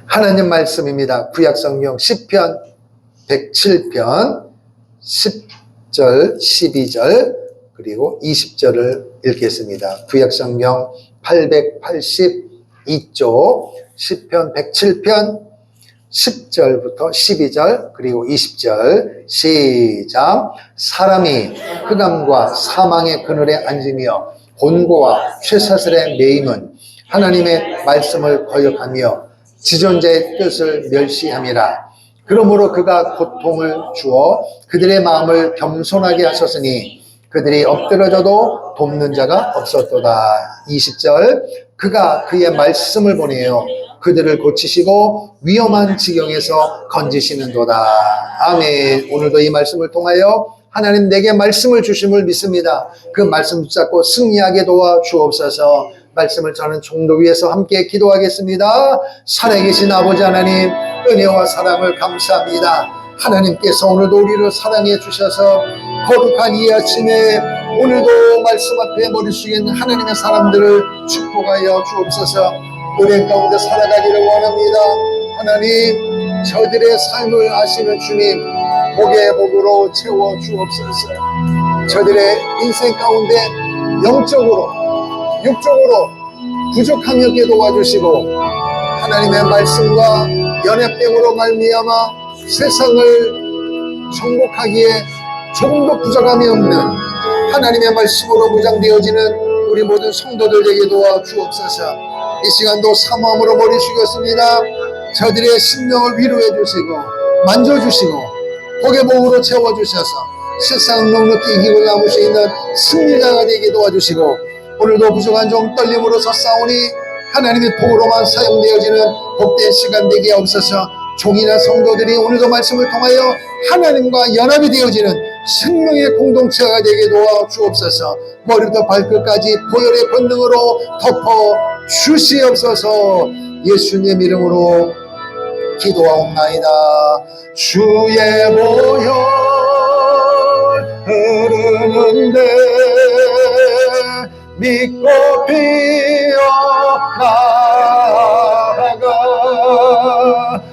하나님 말씀입니다. 구약성경 시편 107편 10절, 12절 그리고 20절을 읽겠습니다. 구약성경 882쪽 시편 107편 10절부터 12절 그리고 20절 시작. 사람이 흑암과 사망의 그늘에 앉으며 곤고와 쇠사슬에 매임은 하나님의 말씀을 거역하며 지존자의 뜻을 멸시함이라. 그러므로 그가 고통을 주어 그들의 마음을 겸손하게 하셨으니 그들이 엎드러져도 돕는 자가 없었도다. 20절. 그가 그의 말씀을 보내어 그들을 고치시고 위험한 지경에서 건지시는도다. 아멘. 오늘도 이 말씀을 통하여 하나님 내게 말씀을 주심을 믿습니다. 그 말씀 붙잡고 승리하게 도와 주옵소서. 말씀을 저는 종도 위에서 함께 기도하겠습니다. 살아계신 아버지 하나님, 은혜와 사랑을 감사합니다. 하나님께서 오늘도 우리를 사랑해 주셔서 거룩한 이 아침에 오늘도 말씀 앞에 머리 숙인 하나님의 사람들을 축복하여 주옵소서. 은혜 가운데 살아가기를 원합니다. 하나님, 저들의 삶을 아시는 주님, 복의 복으로 채워 주옵소서. 저들의 인생 가운데 영적으로, 육적으로 부족함이 도와주시고 하나님의 말씀과 연합됨으로 말미암아 세상을 정복하기에 조금도 부족함이 없는 하나님의 말씀으로 무장되어지는 우리 모든 성도들에게 도와 주옵소서. 이 시간도 사모함으로 머리 숙였습니다. 저들의 심령을 위로해 주시고 만져주시고 복의 복으로 채워주셔서 세상 넉넉히 이기고 남을 수 있는 승리자가 되게 도와주시고 오늘도 부족한 종 떨림으로 섰사오니 하나님의 복으로만 사용되어지는 복된 시간 되게 없어서 종이나 성도들이 오늘도 말씀을 통하여 하나님과 연합이 되어지는 생명의 공동체가 되게 도와 주옵소서. 머리부터 발끝까지 보혈의 권능으로 덮어 주시옵소서. 예수님 이름으로 기도하옵나이다. 주의 보혈 흐르는데 믿고 피어나가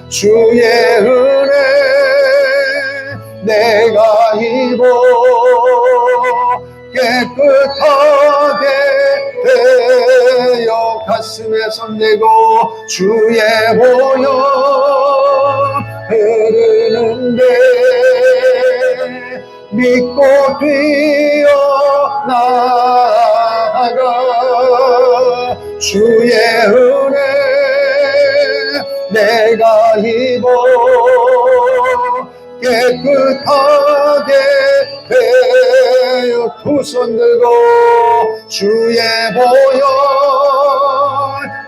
주의 은혜 내가 입어 깨끗하게 되어 가슴에 손대고 주의 보혈 흐르는데 믿고 뛰어나가 주의 은혜 내가 입어 깨끗하게 되어 두 손 들고 주의 보혈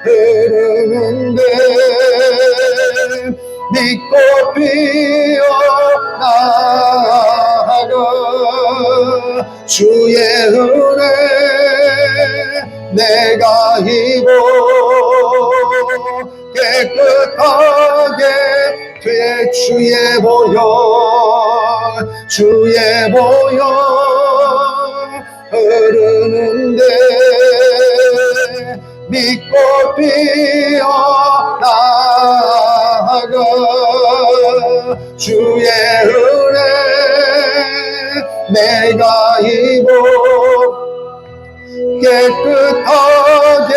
흐르는데 믿고 뛰어나가 주의 은혜 내가 입어 깨끗하게 돼 주의 보혈 흐르는데 믿고 뛰어나가 주의 은혜 내가 입어 깨끗하게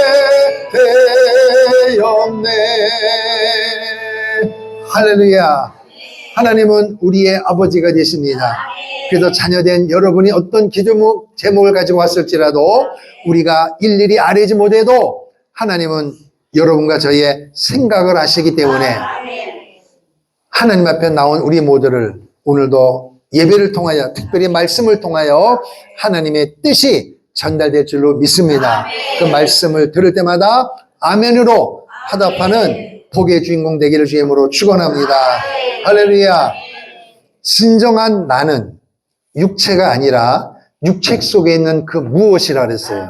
되었네. 할렐루야. 하나님은 우리의 아버지가 되십니다. 그래서 자녀된 여러분이 어떤 제목을 가지고 왔을지라도 우리가 일일이 알지 못해도 하나님은 여러분과 저의 생각을 아시기 때문에 하나님 앞에 나온 우리 모두를 오늘도 예배를 통하여 특별히 말씀을 통하여 하나님의 뜻이 전달될 줄로 믿습니다. 그 말씀을 들을 때마다 아멘으로 화답하는 복의 주인공 되기를 주의 이름으로 축원합니다. 할렐루야. 진정한 나는 육체가 아니라 육체 속에 있는 그 무엇이라 그랬어요.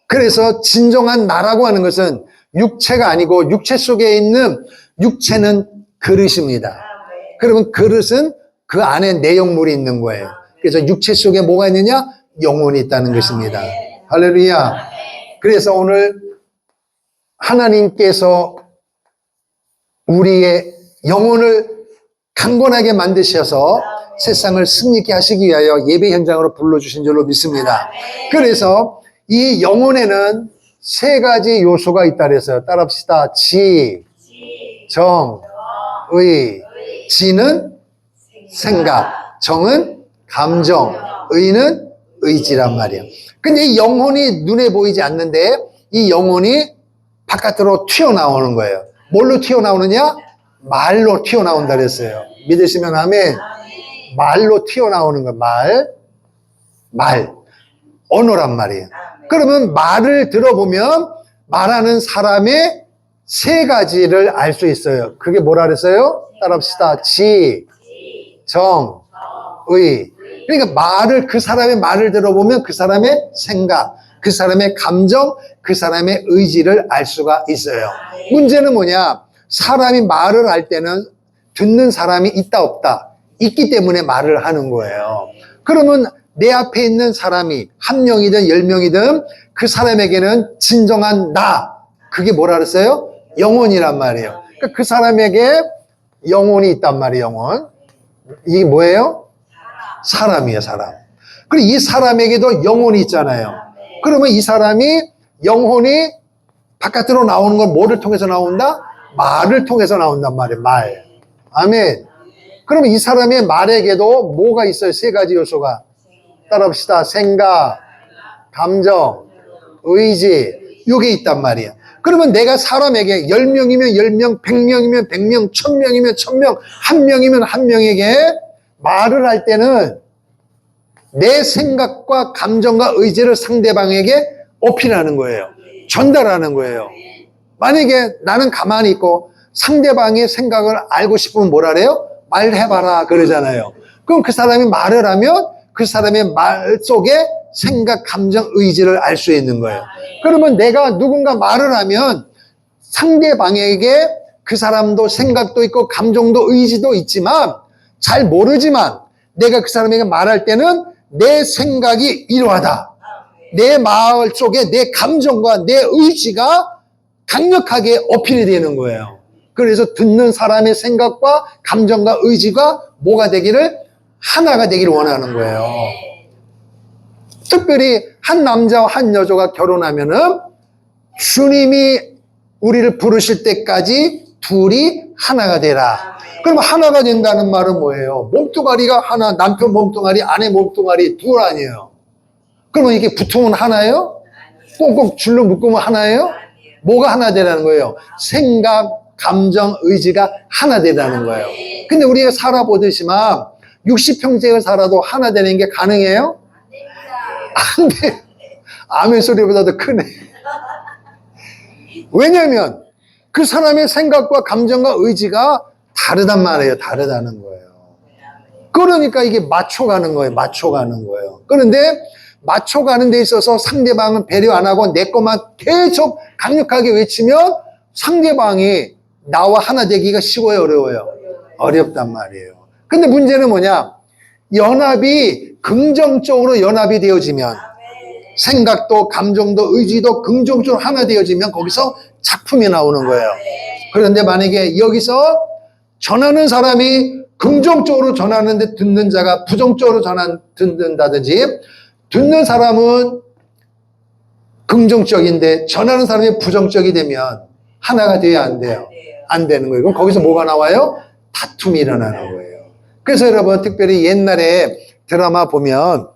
그래서 진정한 나라고 하는 것은 육체가 아니고 육체 속에 있는 육체는 그릇입니다. 그러면 그릇은 그 안에 내용물이 있는 거예요. 그래서 육체 속에 뭐가 있느냐? 영혼이 있다는 것입니다. 할렐루야. 그래서 오늘 하나님께서 우리의 영혼을 강건하게 만드셔서 세상을 승리케 하시기 위하여 예배 현장으로 불러주신 줄로 믿습니다. 그래서 이 영혼에는 세 가지 요소가 있다 그랬어요. 따라합시다. 지, 정, 의. 지는 생각, 정은 감정, 의는 의지란 말이에요. 근데 이 영혼이 눈에 보이지 않는데 이 영혼이 바깥으로 튀어나오는 거예요. 뭘로 튀어나오느냐? 말로 튀어나온다 그랬어요. 믿으시면 아멘. 말로 튀어나오는 거예요. 말. 언어란 말이에요. 그러면 말을 들어보면 말하는 사람의 세 가지를 알 수 있어요. 그게 뭐라 그랬어요? 따라합시다. 지, 정, 의. 그러니까 그 사람의 말을 들어보면 그 사람의 생각, 그 사람의 감정, 그 사람의 의지를 알 수가 있어요. 문제는 뭐냐? 사람이 말을 할 때는 듣는 사람이 있다 없다. 있기 때문에 말을 하는 거예요. 그러면 내 앞에 있는 사람이 한 명이든 10명이든 그 사람에게는 진정한 나. 그게 뭐라 그랬어요? 영혼이란 말이에요. 그러니까 그 사람에게 영혼이 있단 말이에요. 영혼. 이게 뭐예요? 사람이에요. 사람. 그리고 이 사람에게도 영혼이 있잖아요. 그러면 이 사람이 영혼이 바깥으로 나오는 건 뭐를 통해서 나온다? 말을 통해서 나온단 말이에요. 말. 아멘. 그러면 이 사람의 말에게도 뭐가 있어요? 세 가지 요소가. 따라합시다. 생각, 감정, 의지. 이게 있단 말이에요. 그러면 내가 사람에게 10명이면 10명, 100명이면 100명, 1000명이면 1000명, 한 명이면 한 명에게 말을 할 때는 내 생각과 감정과 의지를 상대방에게 어필하는 거예요. 전달하는 거예요. 만약에 나는 가만히 있고 상대방의 생각을 알고 싶으면 뭐라 그래요? 말해봐라 그러잖아요. 그럼 그 사람이 말을 하면 그 사람의 말 속에 생각, 감정, 의지를 알 수 있는 거예요. 그러면 내가 누군가 말을 하면 상대방에게 그 사람도 생각도 있고 감정도 의지도 있지만 잘 모르지만 내가 그 사람에게 말할 때는 내 생각이 이러하다. 내 마음 속에 내 감정과 내 의지가 강력하게 어필이 되는 거예요. 그래서 듣는 사람의 생각과 감정과 의지가 뭐가 되기를 하나가 되기를 원하는 거예요. 특별히 한 남자와 한 여자가 결혼하면은 주님이 우리를 부르실 때까지 둘이 하나가 되라. 그럼 하나가 된다는 말은 뭐예요? 몸뚱아리가 하나, 남편 몸뚱아리, 아내 몸뚱아리 둘 아니에요. 그러면 이게 붙으면 하나예요? 꽁꽁 줄로 묶으면 하나예요? 뭐가 하나 되라는 거예요? 생각, 감정, 의지가 하나 되라는 거예요. 근데 우리가 살아보듯이만 60평생을 살아도 하나 되는 게 가능해요? 안 돼. 아멘 소리보다도 크네. 왜냐하면 그 사람의 생각과 감정과 의지가 다르단 말이에요. 다르다는 거예요. 그러니까 이게 맞춰가는 거예요. 맞춰가는 거예요. 그런데 맞춰가는 데 있어서 상대방은 배려 안 하고 내 것만 계속 강력하게 외치면 상대방이 나와 하나 되기가 쉬워요? 어려워요? 어렵단 말이에요. 근데 문제는 뭐냐? 연합이 긍정적으로 연합이 되어지면 생각도 감정도 의지도 긍정적으로 하나 되어지면 거기서 작품이 나오는 거예요. 그런데 만약에 여기서 전하는 사람이 긍정적으로 전하는데 듣는 자가 부정적으로 듣는다든지 듣는 사람은 긍정적인데 전하는 사람이 부정적이 되면 하나가 돼야 안 돼요? 안 되는 거예요. 그럼 거기서 뭐가 나와요? 다툼이 일어나는 거예요. 그래서 여러분 특별히 옛날에 드라마 보면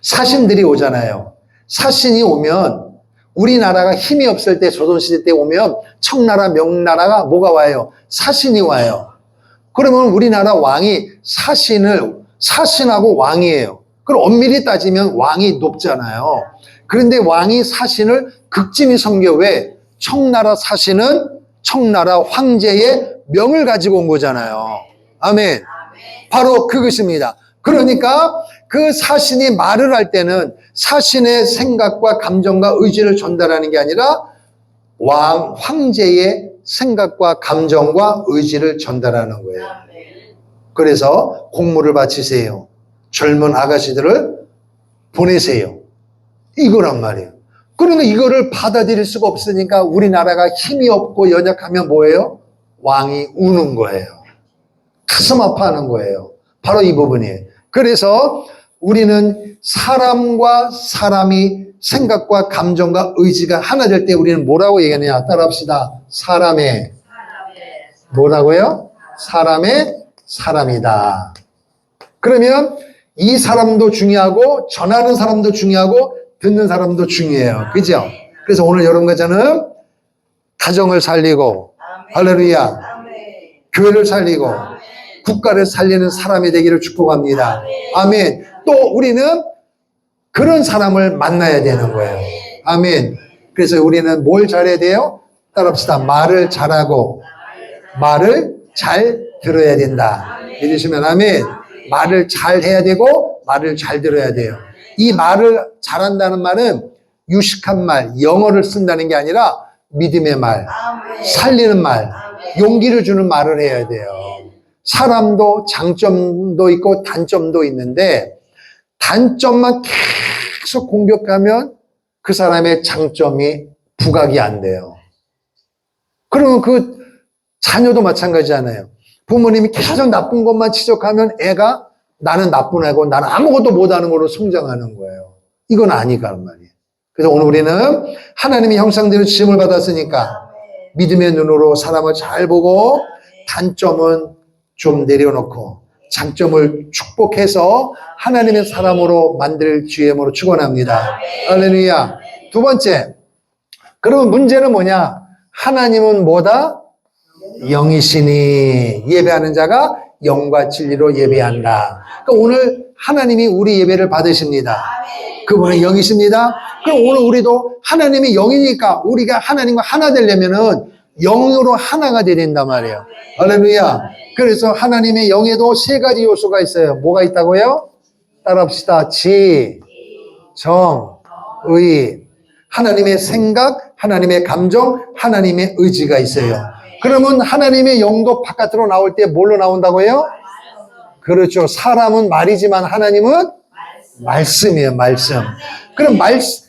사신들이 오잖아요. 사신이 오면 우리나라가 힘이 없을 때 조선시대 때 오면 청나라 명나라가 뭐가 와요? 사신이 와요. 그러면 우리나라 왕이 사신하고 왕이에요. 그럼 엄밀히 따지면 왕이 높잖아요. 그런데 왕이 사신을 극진히 섬겨. 왜? 청나라 사신은 청나라 황제의 명을 가지고 온 거잖아요. 아멘. 바로 그것입니다. 그러니까 그 사신이 말을 할 때는 사신의 생각과 감정과 의지를 전달하는 게 아니라 황제의 생각과 감정과 의지를 전달하는 거예요. 그래서 공물을 바치세요. 젊은 아가씨들을 보내세요. 이거란 말이에요. 그러니까 이거를 받아들일 수가 없으니까 우리나라가 힘이 없고 연약하면 뭐예요? 왕이 우는 거예요. 가슴 아파하는 거예요. 바로 이 부분이에요. 그래서 우리는 사람과 사람이 생각과 감정과 의지가 하나 될 때 우리는 뭐라고 얘기하느냐? 따라합시다. 사람의 뭐라고요? 사람의 사람이다. 그러면 이 사람도 중요하고 전하는 사람도 중요하고 듣는 사람도 중요해요. 그죠? 그래서 오늘 여러분과 저는 가정을 살리고 할렐루야 교회를 살리고 국가를 살리는 사람이 되기를 축복합니다. 아멘. 또 우리는 그런 사람을 만나야 되는 거예요. 아멘. 그래서 우리는 뭘 잘해야 돼요? 따라합시다. 말을 잘하고 말을 잘 들어야 된다. 믿으시면 아멘. 말을 잘 해야 되고 말을 잘 들어야 돼요. 이 말을 잘한다는 말은 유식한 말, 영어를 쓴다는 게 아니라 믿음의 말, 살리는 말, 용기를 주는 말을 해야 돼요. 사람도 장점도 있고 단점도 있는데 단점만 계속 공격하면 그 사람의 장점이 부각이 안 돼요. 그러면 그 자녀도 마찬가지잖아요. 부모님이 계속 나쁜 것만 지적하면 애가 나는 나쁜 애고 나는 아무것도 못하는 거로 성장하는 거예요. 이건 아니란 말이에요. 그래서 오늘 우리는 하나님의 형상대로 지음을 받았으니까 믿음의 눈으로 사람을 잘 보고 단점은 좀 내려놓고 장점을 축복해서 하나님의 사람으로 만들 주임으로 축원합니다. 할렐루야. 두 번째, 그러면 문제는 뭐냐? 하나님은 뭐다? 영이시니 예배하는 자가 영과 진리로 예배한다. 그러니까 오늘 하나님이 우리 예배를 받으십니다. 그분은 영이십니다. 그럼 오늘 우리도 하나님이 영이니까 우리가 하나님과 하나 되려면은 영으로 하나가 되야 된단 말이에요. 할렐루야. 그래서 하나님의 영에도 세 가지 요소가 있어요. 뭐가 있다고요? 따라합시다. 지, 정, 의. 하나님의 생각, 하나님의 감정, 하나님의 의지가 있어요. 그러면 하나님의 영도 바깥으로 나올 때 뭘로 나온다고요? 그렇죠. 사람은 말이지만 하나님은 말씀이에요. 말씀. 그럼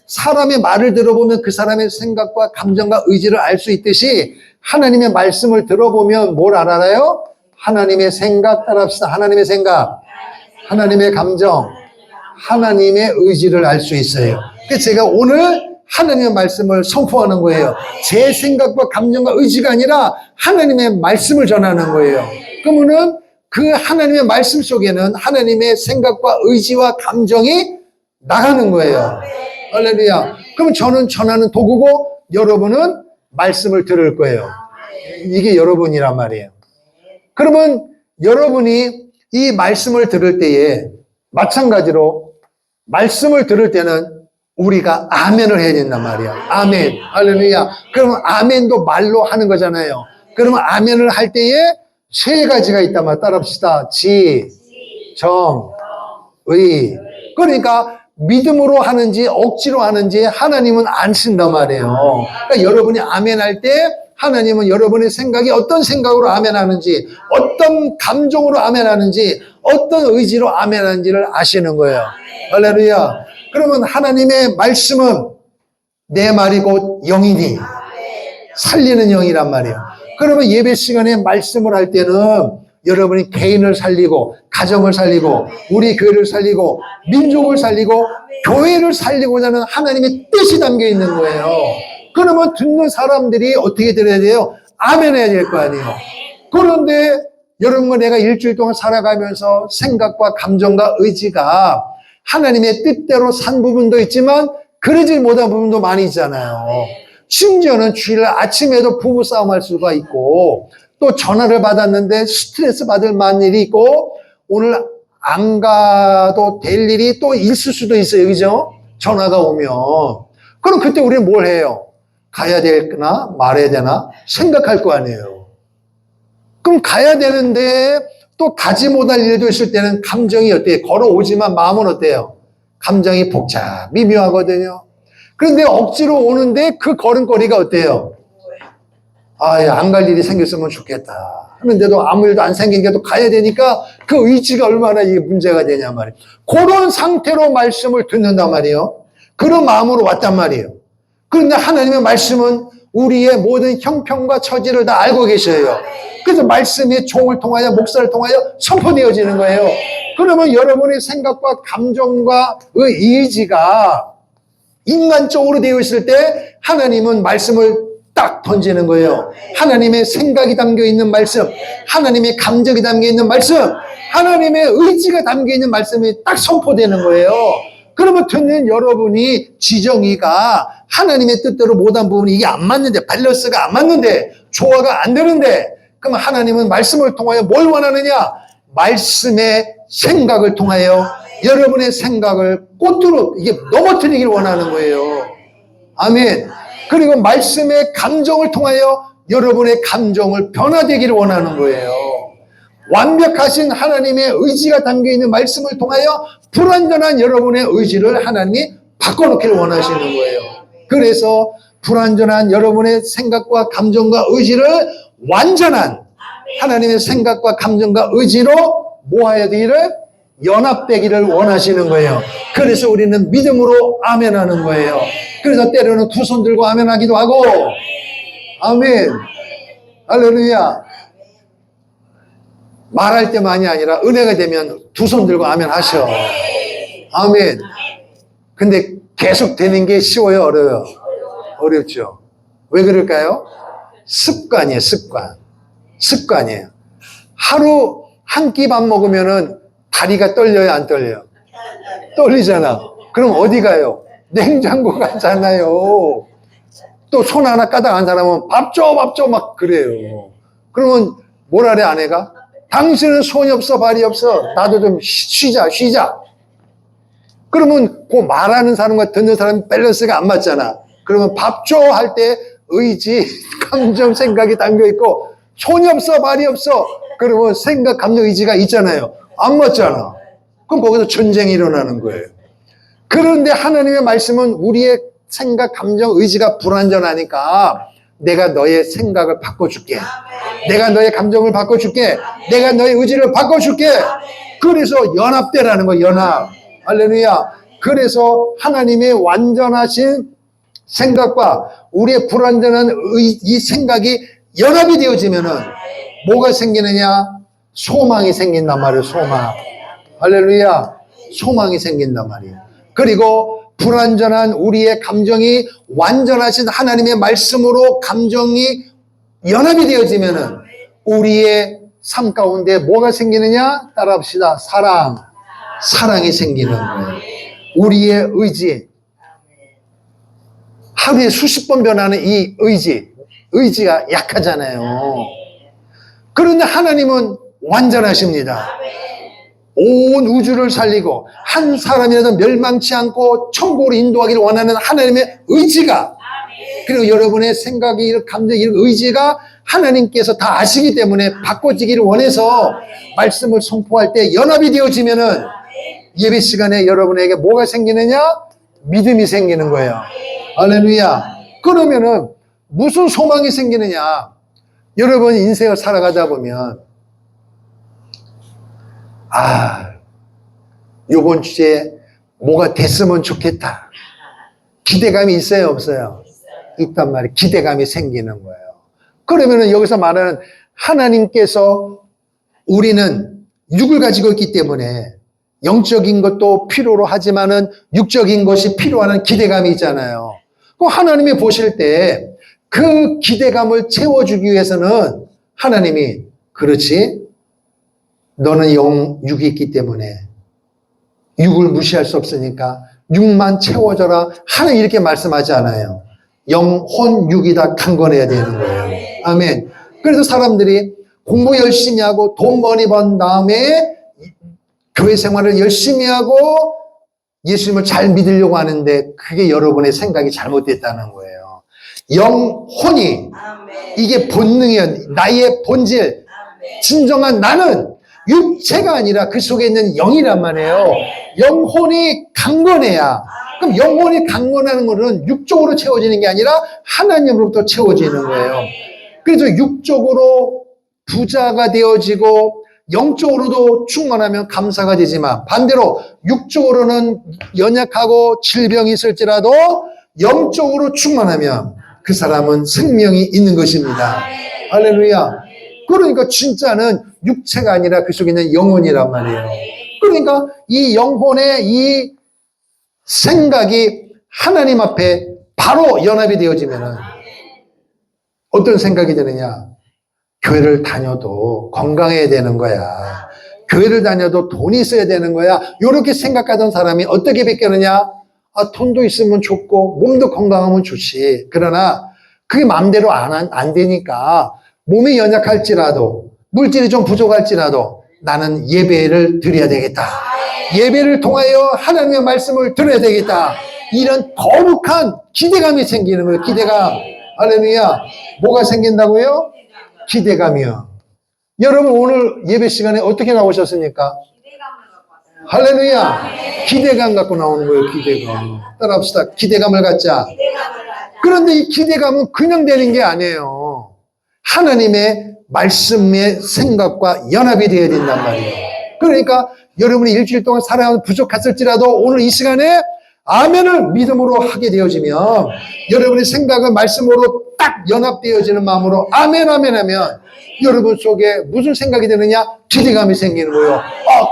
사람의 말을 들어보면 그 사람의 생각과 감정과 의지를 알 수 있듯이 하나님의 말씀을 들어보면 뭘 알아요? 하나님의 생각, 따라합시다. 하나님의 생각, 하나님의 감정, 하나님의 의지를 알 수 있어요. 그래서 제가 오늘 하나님의 말씀을 선포하는 거예요. 제 생각과 감정과 의지가 아니라 하나님의 말씀을 전하는 거예요. 그러면은 그 하나님의 말씀 속에는 하나님의 생각과 의지와 감정이 나가는 거예요. 할렐루야. 그럼 저는 전하는 도구고 여러분은 말씀을 들을 거예요. 이게 여러분이란 말이에요. 그러면 여러분이 이 말씀을 들을 때에 마찬가지로 말씀을 들을 때는 우리가 아멘을 해야 된단 말이야. 아멘. 할렐루야. 그러면 아멘도 말로 하는 거잖아요. 그러면 아멘을 할 때에 세 가지가 있단 말이야. 따라합시다. 지, 정, 의. 그러니까 믿음으로 하는지 억지로 하는지 하나님은 안 쓴단 말이에요. 그러니까 여러분이 아멘 할 때 하나님은 여러분의 생각이 어떤 생각으로 아멘 하는지, 어떤 감정으로 아멘 하는지, 어떤 의지로 아멘 하는지를 아시는 거예요. 할렐루야. 그러면 하나님의 말씀은 내 말이 곧 영이니 살리는 영이란 말이에요. 그러면 예배 시간에 말씀을 할 때는 여러분이 개인을 살리고 가정을 살리고 우리 교회를 살리고 민족을 살리고 교회를 살리고자 하는 하나님의 뜻이 담겨 있는 거예요. 그러면 듣는 사람들이 어떻게 들어야 돼요? 아멘 해야 될 거 아니에요. 그런데 여러분과 내가 일주일 동안 살아가면서 생각과 감정과 의지가 하나님의 뜻대로 산 부분도 있지만 그러지 못한 부분도 많이 있잖아요. 심지어는 주일 아침에도 부부싸움 할 수가 있고 또 전화를 받았는데 스트레스 받을 만한 일이 있고 오늘 안 가도 될 일이 또 있을 수도 있어요. 그죠? 전화가 오면. 그럼 그때 우리는 뭘 해요? 가야 되나 말해야 되나 생각할 거 아니에요. 그럼 가야 되는데 또 가지 못할 일도 있을 때는 감정이 어때요? 걸어오지만 마음은 어때요? 감정이 미묘하거든요. 그런데 억지로 오는데 그 걸음걸이가 어때요? 안 갈 일이 생겼으면 좋겠다. 하는데도 아무 일도 안 생기니까 가야 되니까 그 의지가 얼마나 이게 문제가 되냐 말이에요. 그런 상태로 말씀을 듣는단 말이에요. 그런 마음으로 왔단 말이에요. 그런데 하나님의 말씀은 우리의 모든 형편과 처지를 다 알고 계셔요. 그래서 말씀이 종을 통하여 목사를 통하여 선포되어지는 거예요. 그러면 여러분의 생각과 감정과 의지가 인간적으로 되어 있을 때 하나님은 말씀을 딱 던지는 거예요. 하나님의 생각이 담겨 있는 말씀, 하나님의 감정이 담겨 있는 말씀, 하나님의 의지가 담겨 있는 말씀이 딱 선포되는 거예요. 그러면 듣는 여러분이 지정의가 하나님의 뜻대로 못한 부분이 이게 안 맞는데, 밸런스가 안 맞는데, 조화가 안 되는데, 그럼 하나님은 말씀을 통하여 뭘 원하느냐? 말씀의 생각을 통하여 여러분의 생각을 꽃으로 이게 넘어뜨리길 원하는 거예요. 아멘. 그리고 말씀의 감정을 통하여 여러분의 감정을 변화되기를 원하는 거예요. 완벽하신 하나님의 의지가 담겨있는 말씀을 통하여 불완전한 여러분의 의지를 하나님이 바꿔놓기를 원하시는 거예요. 그래서 불완전한 여러분의 생각과 감정과 의지를 완전한 하나님의 생각과 감정과 의지로 모아야 되기를 연합되기를 원하시는 거예요. 그래서 우리는 믿음으로 아멘하는 거예요. 그래서 때로는 두 손 들고 아멘하기도 하고, 아멘, 할렐루야. 말할 때만이 아니라 은혜가 되면 두 손 들고 아멘 하셔. 아멘. 근데 계속 되는 게 쉬워요, 어려워요? 어렵죠. 왜 그럴까요? 습관이에요, 습관. 습관이에요. 하루 한 끼 밥 먹으면은 다리가 떨려요, 안 떨려요? 떨리잖아. 그럼 어디 가요? 냉장고 가잖아요. 또 손 하나 까딱한 사람은 밥 줘, 밥 줘, 막 그래요. 그러면 뭘 하래, 아내가? 당신은 손이 없어, 발이 없어. 나도 좀 쉬자. 그러면 그 말하는 사람과 듣는 사람 밸런스가 안 맞잖아. 그러면 밥 줘 할 때 의지, 감정, 생각이 담겨 있고, 손이 없어, 발이 없어. 그러면 생각, 감정, 의지가 있잖아요. 안 맞잖아. 그럼 거기서 전쟁이 일어나는 거예요. 그런데 하나님의 말씀은 우리의 생각, 감정, 의지가 불완전하니까 내가 너의 생각을 바꿔줄게. 내가 너의 감정을 바꿔줄게. 내가 너의 의지를 바꿔줄게. 그래서 연합되라는 거예요, 연합. 할렐루야. 그래서 하나님의 완전하신 생각과 우리의 불완전한 이 생각이 연합이 되어지면은 뭐가 생기느냐? 소망이 생긴단 말이에요, 소망. 할렐루야. 소망이 생긴단 말이에요. 그리고 불완전한 우리의 감정이 완전하신 하나님의 말씀으로 감정이 연합이 되어지면은 우리의 삶 가운데 뭐가 생기느냐? 따라합시다. 사랑이 생기는 거예요. 우리의 의지. 하루에 수십 번 변하는 이 의지가 약하잖아요. 그런데 하나님은 완전하십니다. 온 우주를 살리고 한 사람이라도 멸망치 않고 천국으로 인도하기를 원하는 하나님의 의지가, 그리고 여러분의 생각이, 감정이, 의지가 하나님께서 다 아시기 때문에 바꿔지기를 원해서 말씀을 선포할 때 연합이 되어지면은 예배 시간에 여러분에게 뭐가 생기느냐? 믿음이 생기는 거예요. 할렐루야. 그러면은 무슨 소망이 생기느냐? 여러분 인생을 살아가다 보면 요번 주에 뭐가 됐으면 좋겠다. 기대감이 있어요, 없어요? 있단 말이에요. 기대감이 생기는 거예요. 그러면은 여기서 말하는 하나님께서 우리는 육을 가지고 있기 때문에 영적인 것도 필요로 하지만은 육적인 것이 필요한 기대감이 있잖아요. 그 하나님이 보실 때 그 기대감을 채워주기 위해서는 하나님이, 그렇지? 너는 육이 있기 때문에 육을 무시할 수 없으니까 육만 채워줘라. 하나님 이렇게 말씀하지 않아요. 영혼 육이 다 강건해야 되는 거예요. 아멘. 그래서 사람들이 공부 열심히 하고 돈 많이 번 다음에 교회 생활을 열심히 하고 예수님을 잘 믿으려고 하는데 그게 여러분의 생각이 잘못됐다는 거예요. 영혼이, 이게 본능이야. 나의 본질, 진정한 나는 육체가 아니라 그 속에 있는 영이란 말이에요. 영혼이 강건해야. 그럼 영혼이 강건하는 것은 육적으로 채워지는 게 아니라 하나님으로부터 채워지는 거예요. 그래서 육적으로 부자가 되어지고 영적으로도 충만하면 감사가 되지만 반대로 육적으로는 연약하고 질병이 있을지라도 영적으로 충만하면 그 사람은 생명이 있는 것입니다. 할렐루야. 그러니까 진짜는 육체가 아니라 그 속에 있는 영혼이란 말이에요. 그러니까 이 영혼의 이 생각이 하나님 앞에 바로 연합이 되어지면은 어떤 생각이 드느냐? 교회를 다녀도 건강해야 되는 거야. 교회를 다녀도 돈이 있어야 되는 거야. 이렇게 생각하던 사람이 어떻게 바뀌느냐? 돈도 있으면 좋고 몸도 건강하면 좋지. 그러나 그게 마음대로 안 되니까 몸이 연약할지라도 물질이 좀 부족할지라도 나는 예배를 드려야 되겠다. 예배를 통하여 하나님의 말씀을 들어야 되겠다. 이런 거룩한 기대감이 생기는 거예요. 기대감. 할렐루야. 뭐가 생긴다고요? 기대감이요. 여러분 오늘 예배 시간에 어떻게 나오셨습니까? 할렐루야. 기대감 갖고 나오는 거예요. 기대감. 따라합시다. 기대감을 갖자. 그런데 이 기대감은 그냥 되는 게 아니에요. 하나님의 말씀의 생각과 연합이 되어야 된단 말이에요. 그러니까 여러분이 일주일 동안 살아가면 부족했을지라도 오늘 이 시간에 아멘을 믿음으로 하게 되어지면 여러분의 생각은 말씀으로 딱 연합되어지는 마음으로 아멘 아멘 하면 여러분 속에 무슨 생각이 드느냐? 기대감이 생기는 거예요.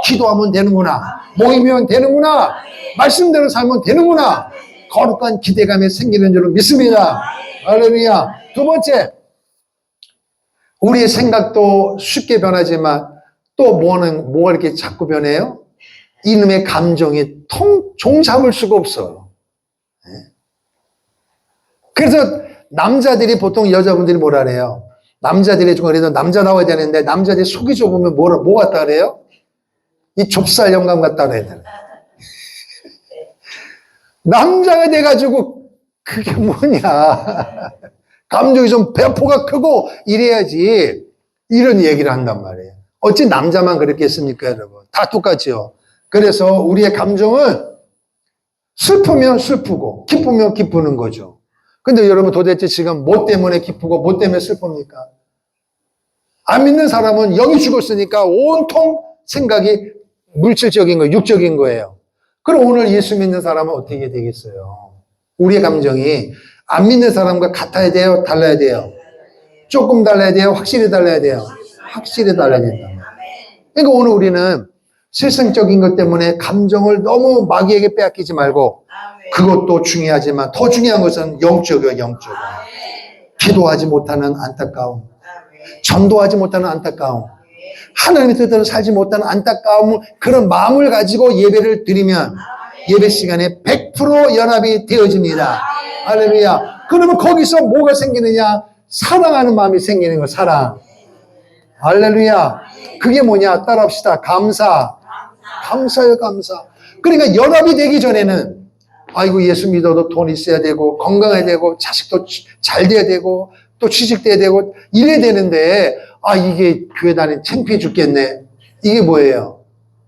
기도하면 되는구나. 모이면 되는구나. 말씀대로 살면 되는구나. 거룩한 기대감이 생기는 줄 믿습니다. 할렐루야. 두 번째, 우리의 생각도 쉽게 변하지만 또 뭐가 이렇게 자꾸 변해요? 이놈의 감정이 종잡을 수가 없어요. 그래서 남자들이 보통 여자분들이 뭐라 그래요? 남자들이 좀 그래도 남자 나와야 되는데 남자들이 속이 좁으면 뭐 같다 그래요? 이 좁쌀 영감 같다 그래야 되나? 남자가 돼가지고 그게 뭐냐? 감정이 좀 배포가 크고 이래야지 이런 얘기를 한단 말이에요. 어찌 남자만 그랬겠습니까, 여러분? 다 똑같죠. 그래서 우리의 감정은 슬프면 슬프고 기쁘면 기쁘는 거죠. 근데 여러분 도대체 지금 뭐 때문에 기쁘고 뭐 때문에 슬픕니까? 안 믿는 사람은 영이 죽었으니까 온통 생각이 물질적인 거예요. 육적인 거예요. 그럼 오늘 예수 믿는 사람은 어떻게 되겠어요? 우리의 감정이 안 믿는 사람과 같아야 돼요? 달라야 돼요? 조금 달라야 돼요? 확실히 달라야 돼요? 확실히 달라야 된다. 그러니까 오늘 우리는 세상적인 것 때문에 감정을 너무 마귀에게 빼앗기지 말고 그것도 중요하지만 더 중요한 것은 영적이에요. 영적. 기도하지 못하는 안타까움, 전도하지 못하는 안타까움, 하나님의 뜻대로 살지 못하는 안타까움, 그런 마음을 가지고 예배를 드리면 예배 시간에 100% 연합이 되어집니다. 할렐루야. 그러면 거기서 뭐가 생기느냐? 사랑하는 마음이 생기는 거예요. 사랑. 할렐루야. 그게 뭐냐? 따라합시다. 감사. 감사요, 감사. 그러니까 연합이 되기 전에는 아이고 예수 믿어도 돈 있어야 되고 건강해야 되고 자식도 잘 돼야 되고 또 취직돼야 되고 이래야 되는데 이게 교회 다니는 창피해 죽겠네. 이게 뭐예요?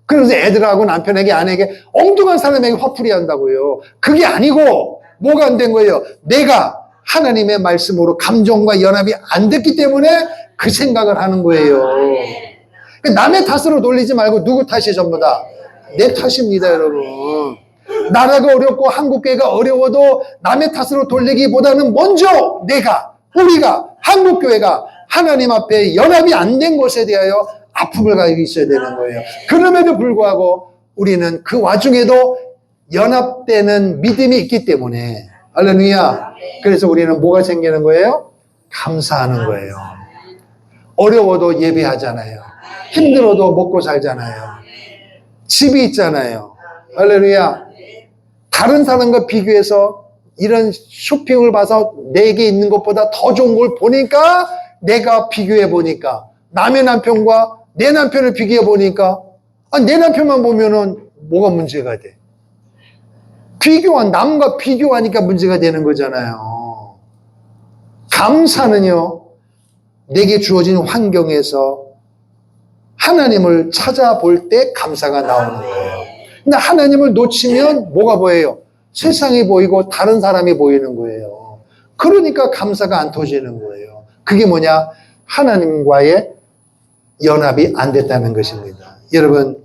그래서 애들하고 남편에게 아내에게 엉뚱한 사람에게 화풀이 한다고요. 그게 아니고 뭐가 안 된 거예요? 내가 하나님의 말씀으로 감정과 연합이 안 됐기 때문에 그 생각을 하는 거예요. 남의 탓으로 돌리지 말고 누구 탓이 전부 다? 내 탓입니다, 여러분. 나라가 어렵고 한국교회가 어려워도 남의 탓으로 돌리기보다는 먼저 우리가 한국교회가 하나님 앞에 연합이 안 된 것에 대하여 아픔을 가지고 있어야 되는 거예요. 그럼에도 불구하고 우리는 그 와중에도 연합되는 믿음이 있기 때문에 할렐루야. 그래서 우리는 뭐가 생기는 거예요? 감사하는 거예요. 어려워도 예배하잖아요. 힘들어도 먹고 살잖아요. 집이 있잖아요. 할렐루야. 다른 사람과 비교해서 이런 쇼핑을 봐서 내게 있는 것보다 더 좋은 걸 보니까 내가 비교해 보니까 남의 남편과 내 남편을 비교해 보니까 내 남편만 보면은 뭐가 문제가 돼? 남과 비교하니까 문제가 되는 거잖아요. 감사는요, 내게 주어진 환경에서 하나님을 찾아볼 때 감사가 나오는 거예요. 근데 하나님을 놓치면 뭐가 보여요? 세상이 보이고 다른 사람이 보이는 거예요. 그러니까 감사가 안 터지는 거예요. 그게 뭐냐? 하나님과의 연합이 안 됐다는 것입니다. 여러분,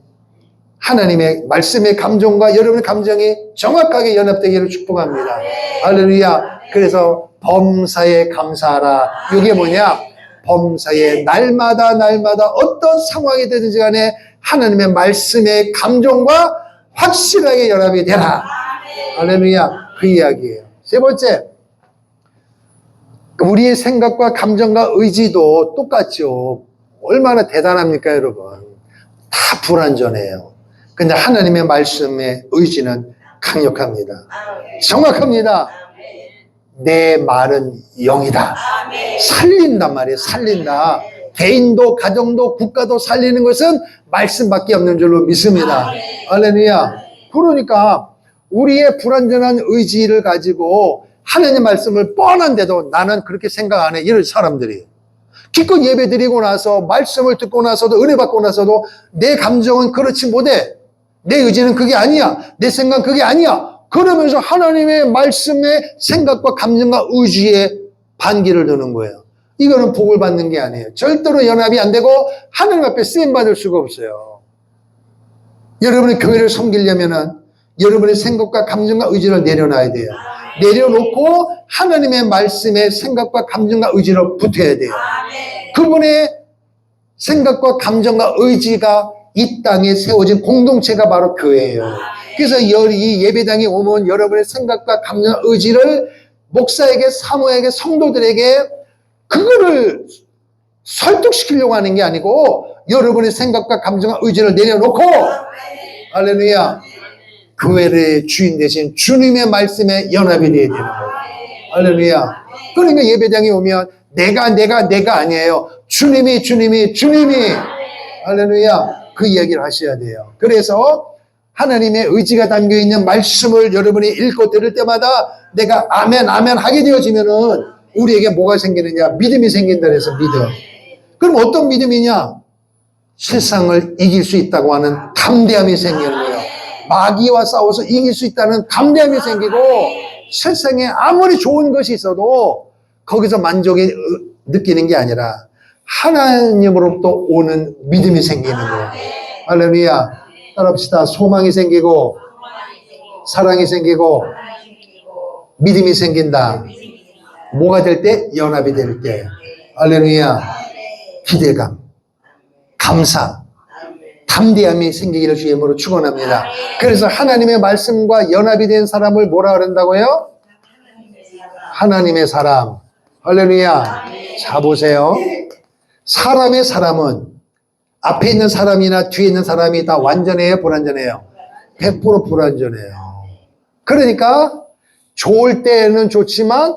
하나님의 말씀의 감정과 여러분의 감정이 정확하게 연합되기를 축복합니다. 할렐루야. 그래서 범사에 감사하라. 이게 뭐냐? 범사에 날마다 어떤 상황이 되든지 간에 하나님의 말씀의 감정과 확실하게 연합이 되라. 할렐루야. 그 이야기예요. 세 번째, 우리의 생각과 감정과 의지도 똑같죠. 얼마나 대단합니까, 여러분? 다 불완전해요. 근데 하나님의 말씀의 의지는 강력합니다. 정확합니다. 내 말은 영이다. 살린단 말이에요. 살린다. 개인도 가정도 국가도 살리는 것은 말씀밖에 없는 줄로 믿습니다. 할렐루야. 그러니까 우리의 불완전한 의지를 가지고 하나님의 말씀을 뻔한데도 나는 그렇게 생각 안 해. 이런 사람들이 기껏 예배 드리고 나서 말씀을 듣고 나서도 은혜 받고 나서도 내 감정은 그렇지 못해. 내 의지는 그게 아니야. 내 생각은 그게 아니야. 그러면서 하나님의 말씀의 생각과 감정과 의지에 반기를 드는 거예요. 이거는 복을 받는 게 아니에요. 절대로 연합이 안 되고 하나님 앞에 쓰임받을 수가 없어요. 여러분의 교회를 섬기려면은 여러분의 생각과 감정과 의지를 내려놔야 돼요. 내려놓고 하나님의 말씀의 생각과 감정과 의지로 붙어야 돼요. 그분의 생각과 감정과 의지가 이 땅에 세워진 공동체가 바로 교회예요. 그래서 이 예배당에 오면 여러분의 생각과 감정과 의지를 목사에게, 사모에게, 성도들에게 그거를 설득시키려고 하는 게 아니고 여러분의 생각과 감정과 의지를 내려놓고 할렐루야, 교회의 주인 되신 주님의 말씀에 연합이 되어야 되는 거예요. 할렐루야. 그러니까 예배당에 오면 내가 아니에요. 주님이 할렐루야, 그 이야기를 하셔야 돼요. 그래서 하나님의 의지가 담겨있는 말씀을 여러분이 읽고 들을 때마다 내가 아멘 하게 되어지면은 우리에게 뭐가 생기느냐? 믿음이 생긴다 그래서 믿음. 그럼 어떤 믿음이냐? 세상을 이길 수 있다고 하는 담대함이 생기는 거예요. 마귀와 싸워서 이길 수 있다는 담대함이 생기고 세상에 아무리 좋은 것이 있어도 거기서 만족이 느끼는 게 아니라 하나님으로부터 오는 믿음이 생기는 거예요. 할렐루야. 따라합시다. 소망이 생기고 사랑이 생기고 믿음이 생긴다. 뭐가 될 때? 연합이 될 때. 할렐루야. 기대감, 감사, 담대함이 생기기를 주의 이름으로 축원합니다. 그래서 하나님의 말씀과 연합이 된 사람을 뭐라 그런다고요? 하나님의 사람. 할렐루야. 자, 보세요. 사람의 사람은 앞에 있는 사람이나 뒤에 있는 사람이 다 완전해요, 불완전해요? 100% 불완전해요. 그러니까 좋을 때는 좋지만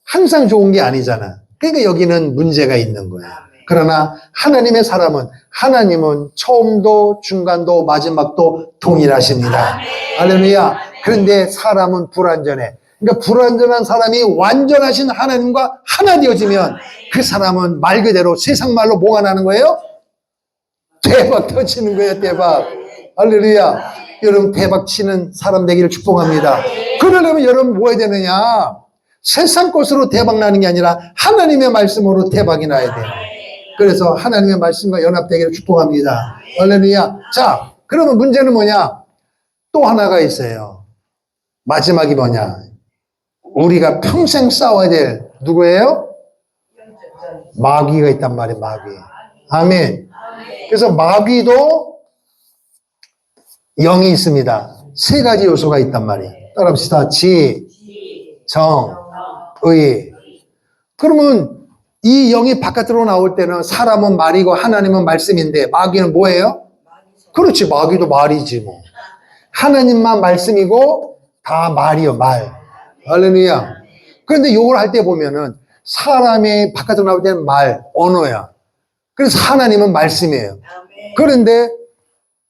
항상 좋은 게 아니잖아. 그러니까 여기는 문제가 있는 거예요. 그러나 하나님의 사람은, 하나님은 처음도 중간도 마지막도 동일하십니다. 할렐루야. 그런데 사람은 불완전해. 그러니까 불완전한 사람이 완전하신 하나님과 하나 되어지면 그 사람은 말 그대로 세상 말로 뭐가 나는 거예요? 대박 터치는 거예요. 대박. 할렐루야. 여러분 대박 치는 사람 되기를 축복합니다. 그러려면 여러분 뭐 해야 되느냐? 세상 것으로 대박 나는 게 아니라 하나님의 말씀으로 대박이 나야 돼요. 그래서 하나님의 말씀과 연합되기를 축복합니다. 할렐루야. 자, 그러면 문제는 뭐냐? 또 하나가 있어요. 마지막이 뭐냐? 우리가 평생 싸워야 될 누구예요? 마귀가 있단 말이에요. 마귀. 아멘. 그래서 마귀도 영이 있습니다. 세 가지 요소가 있단 말이에요. 따라합시다. 지, 정, 의. 그러면 이 영이 바깥으로 나올 때는 사람은 말이고 하나님은 말씀인데 마귀는 뭐예요? 그렇지, 마귀도 말이지 뭐. 하나님만 말씀이고 다 말이요, 말. 할렐루야. 그런데 요걸 할 때 보면은 사람이 바깥으로 나올 때는 말, 언어야. 그래서 하나님은 말씀이에요. 그런데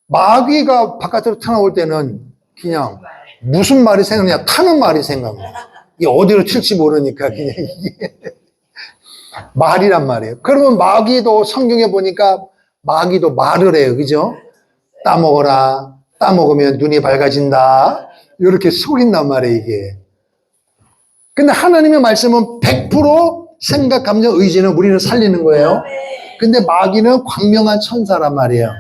마귀가 바깥으로 튀어나올 때는 그냥 무슨 말이 생각나냐? 타는 말이 생각나. 이게 어디로 튈지 모르니까 그냥 이게 말이란 말이에요. 그러면 마귀도 성경에 보니까 마귀도 말을 해요. 그죠? 따먹어라. 따먹으면 눈이 밝아진다. 이렇게 속인단 말이에요, 이게. 근데 하나님의 말씀은 100% 생각, 감정, 의지는 우리를 살리는 거예요. 근데 마귀는 광명한 천사란 말이에요.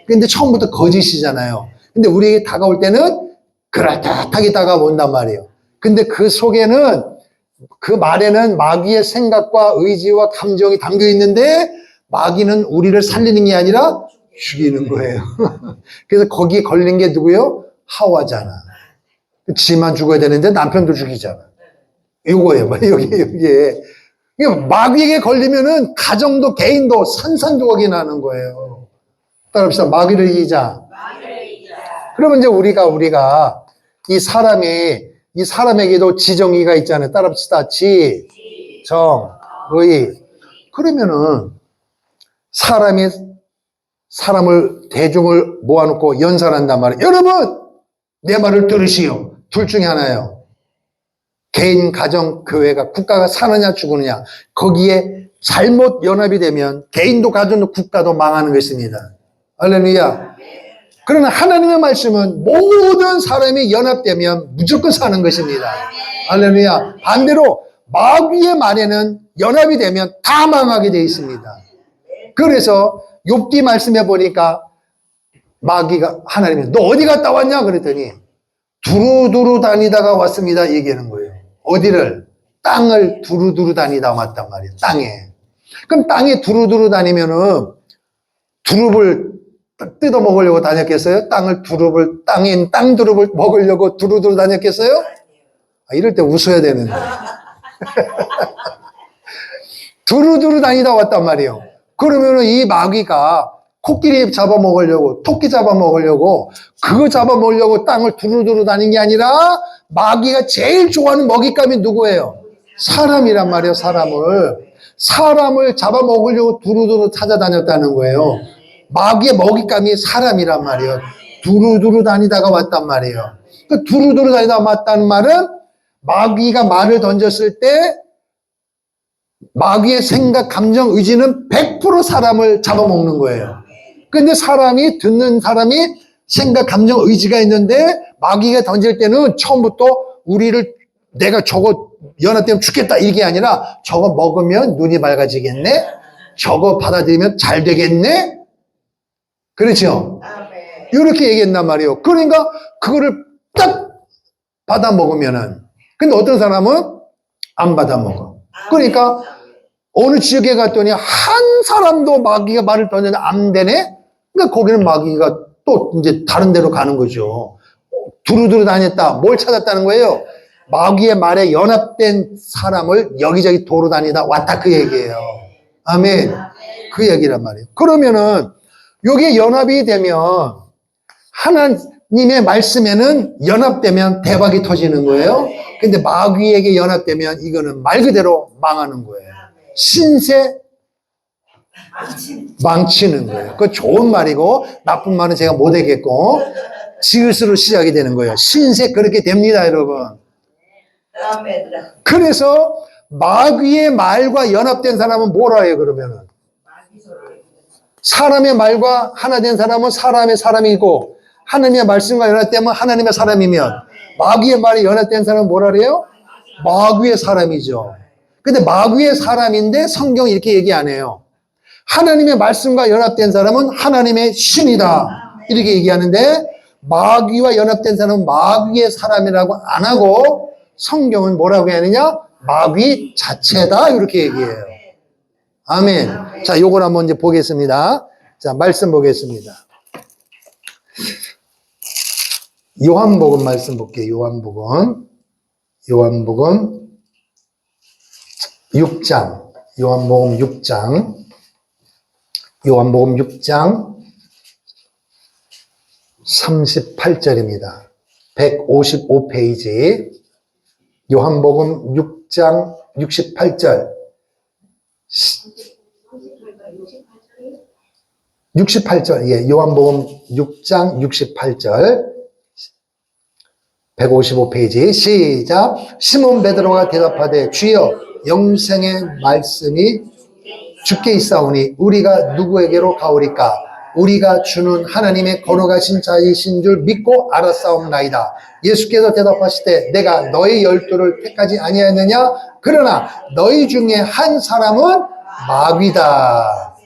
근데 처음부터 거짓이잖아요. 근데 우리에게 다가올 때는 그럴듯하게 다가온단 말이에요. 근데 그 속에는 그 말에는 마귀의 생각과 의지와 감정이 담겨 있는데 마귀는 우리를 살리는 게 아니라 죽이는 거예요. 그래서 거기에 걸린 게 누구예요? 하와잖아. 지만 죽어야 되는데 남편도 죽이잖아. 이거예요. 여기에. 마귀에게 걸리면은 가정도 개인도 산산조각이 나는 거예요. 따라합시다. 마귀를 이기자. 그러면 이제 우리가 이 사람에게도 지정의가 있잖아요. 따라합시다. 지, 정, 의. 그러면은 사람을 대중을 모아놓고 연설한단 말이에요. 여러분, 내 말을 들으시오. 둘 중에 하나예요. 개인, 가정, 교회가, 국가가 사느냐 죽으느냐. 거기에 잘못 연합이 되면 개인도 가정도 국가도 망하는 것입니다. 할렐루야. 그러나 하나님의 말씀은 모든 사람이 연합되면 무조건 사는 것입니다. 할렐루야. 반대로 마귀의 말에는 연합이 되면 다 망하게 되어 있습니다. 그래서 욥기 말씀해 보니까 마귀가 하나님이 너 어디 갔다 왔냐 그랬더니 두루두루 다니다가 왔습니다 얘기하는 거예요. 어디를? 땅을 두루두루 다니다 왔단 말이에요. 땅에. 그럼 땅에 두루두루 다니면은 두릅을 뜯어 먹으려고 다녔겠어요? 땅 두릅을 먹으려고 두루두루 다녔겠어요? 이럴 때 웃어야 되는데. 두루두루 다니다 왔단 말이에요. 그러면은 이 마귀가 코끼리 잡아먹으려고, 토끼 잡아먹으려고, 그거 잡아먹으려고 땅을 두루두루 다닌 게 아니라 마귀가 제일 좋아하는 먹잇감이 누구예요? 사람이란 말이에요, 사람을 잡아먹으려고 두루두루 찾아다녔다는 거예요. 마귀의 먹잇감이 사람이란 말이에요. 두루두루 다니다가 왔단 말이에요. 그 두루두루 다니다가 왔다는 말은 마귀가 말을 던졌을 때 마귀의 생각, 감정, 의지는 100% 사람을 잡아먹는 거예요. 근데 듣는 사람이 생각, 감정, 의지가 있는데 마귀가 던질 때는 처음부터 내가 저거 연합되면 죽겠다 이게 아니라 저거 먹으면 눈이 밝아지겠네? 저거 받아들이면 잘 되겠네? 그렇죠? 이렇게 얘기했단 말이에요. 그러니까 그거를 딱 받아 먹으면은 근데 어떤 사람은 안 받아 먹어. 그러니까 어느 지역에 갔더니 한 사람도 마귀가 말을 던졌는데 안 되네? 그러니까 거기는 마귀가 또 이제 다른 데로 가는 거죠. 두루두루 다녔다. 뭘 찾았다는 거예요? 마귀의 말에 연합된 사람을 여기저기 돌아다니다 왔다 그 얘기예요. 아멘. 그 얘기란 말이에요. 그러면은 여기에 연합이 되면 하나님의 말씀에는 연합되면 대박이 터지는 거예요. 근데 마귀에게 연합되면 이거는 말 그대로 망하는 거예요. 신세 망치는 거예요. 그거 좋은 말이고 나쁜 말은 제가 못하겠고 지읒으로 시작이 되는 거예요. 신세 그렇게 됩니다, 여러분. 그래서 마귀의 말과 연합된 사람은 뭐라 해요, 그러면은? 사람의 말과 하나 된 사람은 사람의 사람이고 하나님의 말씀과 연합되면 하나님의 사람이면 마귀의 말이 연합된 사람은 뭐라 그래요? 마귀의 사람이죠. 근데 마귀의 사람인데 성경이 이렇게 얘기 안 해요. 하나님의 말씀과 연합된 사람은 하나님의 신이다. 이렇게 얘기하는데 마귀와 연합된 사람은 마귀의 사람이라고 안 하고 성경은 뭐라고 하느냐? 마귀 자체다. 이렇게 얘기해요. 아멘. 자, 요걸 한번 이제 보겠습니다. 자, 말씀 보겠습니다. 요한복음 말씀 볼게요. 요한복음 6장. 요한복음 6장 38절입니다. 155페이지. 요한복음 6장 68절. 68절. 예, 요한복음 6장 68절. 155페이지. 시작. 시몬 베드로가 대답하되 주여 영생의 말씀이 주께 있사오니 우리가 누구에게로 가오리까? 우리가 주는 하나님의 거룩하신 자이신 줄 믿고 알았사옵나이다. 예수께서 대답하시되 내가 너희 12를 택하지 아니하였느냐? 그러나 너희 중에 한 사람은 마귀다.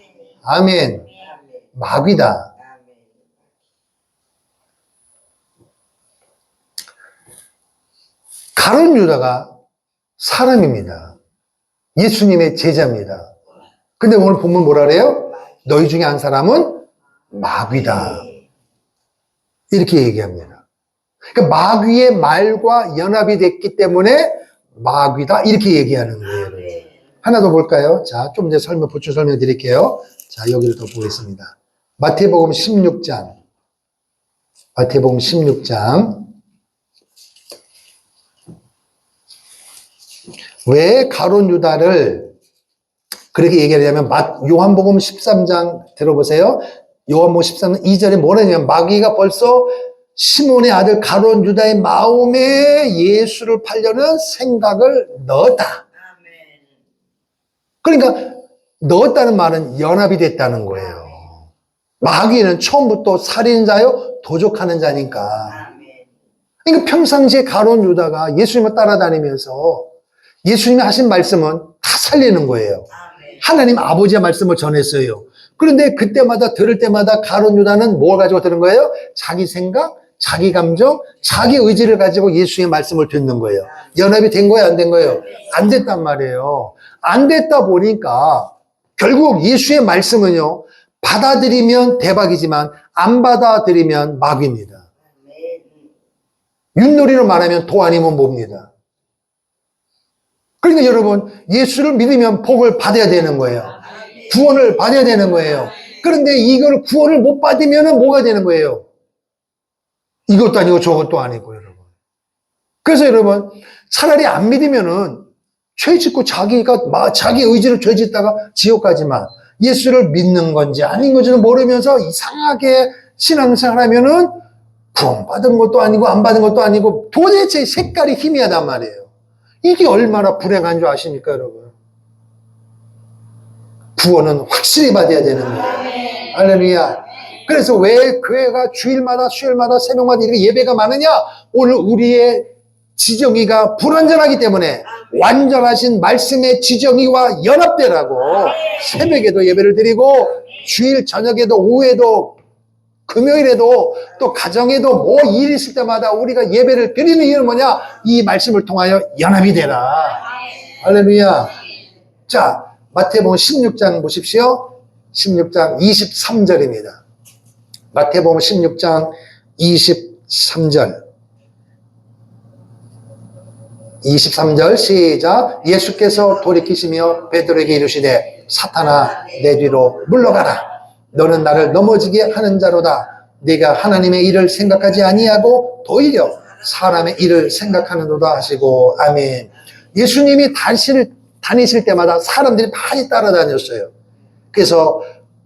아멘. 마귀다. 가룟 유다가 사람입니다. 예수님의 제자입니다. 근데 오늘 본문 뭐라 그래요? 너희 중에 한 사람은 마귀다. 이렇게 얘기합니다. 그러니까 마귀의 말과 연합이 됐기 때문에 마귀다. 이렇게 얘기하는 거예요. 하나 더 볼까요? 자, 좀 이제 보충 설명 드릴게요. 자, 여기를 더 보겠습니다. 마태복음 16장. 마태복음 16장. 왜 가룟 유다를 그렇게 얘기하냐면 요한복음 13장 들어보세요. 요한복음 13장 2절에 뭐라 하냐면 마귀가 벌써 시몬의 아들 가룟 유다의 마음에 예수를 팔려는 생각을 넣었다. 그러니까 넣었다는 말은 연합이 됐다는 거예요. 마귀는 처음부터 살인자요, 도적하는 자니까. 그러니까 평상시에 가룟 유다가 예수님을 따라다니면서 예수님이 하신 말씀은 다 살리는 거예요. 하나님 아버지의 말씀을 전했어요. 그런데 그때마다 들을 때마다 가룟 유다는 뭘 가지고 들은 거예요? 자기 생각, 자기 감정, 자기 의지를 가지고 예수의 말씀을 듣는 거예요. 연합이 된 거예요, 안 된 거예요? 안 됐단 말이에요. 안 됐다 보니까 결국 예수의 말씀은요, 받아들이면 대박이지만 안 받아들이면 마귀입니다. 윷놀이로 말하면 도 아니면 뭡니다. 그러니까 여러분, 예수를 믿으면 복을 받아야 되는 거예요. 구원을 받아야 되는 거예요. 그런데 이걸 구원을 못 받으면 뭐가 되는 거예요? 이것도 아니고 저것도 아니고, 여러분. 그래서 여러분, 차라리 안 믿으면은 죄 짓고 자기 의지로 죄 짓다가 지옥 가지만 예수를 믿는 건지 아닌 건지는 모르면서 이상하게 신앙생활 하면은 구원 받은 것도 아니고 안 받은 것도 아니고 도대체 색깔이 희미하단 말이에요. 이게 얼마나 불행한 줄 아십니까, 여러분? 구원은 확실히 받아야 되는 거예요. 할렐루야. 그래서 왜 교회가 주일마다 수요일마다 새벽마다 이렇게 예배가 많으냐? 오늘 우리의 지정의가 불완전하기 때문에 완전하신 말씀의 지정의와 연합되라고 새벽에도 예배를 드리고 주일 저녁에도 오후에도 금요일에도 또 가정에도 뭐 일 있을 때마다 우리가 예배를 드리는 이유는 뭐냐? 이 말씀을 통하여 연합이 되라. 할렐루야. 자, 마태복음 16장 보십시오. 16장 23절입니다. 마태복음 16장 23절. 23절 시작. 예수께서 돌이키시며 베드로에게 이르시되 사탄아 내 뒤로 물러가라. 너는 나를 넘어지게 하는 자로다. 네가 하나님의 일을 생각하지 아니하고 도리어 사람의 일을 생각하는도다 하시고. 아멘. 예수님이 다니실 때마다 사람들이 많이 따라다녔어요. 그래서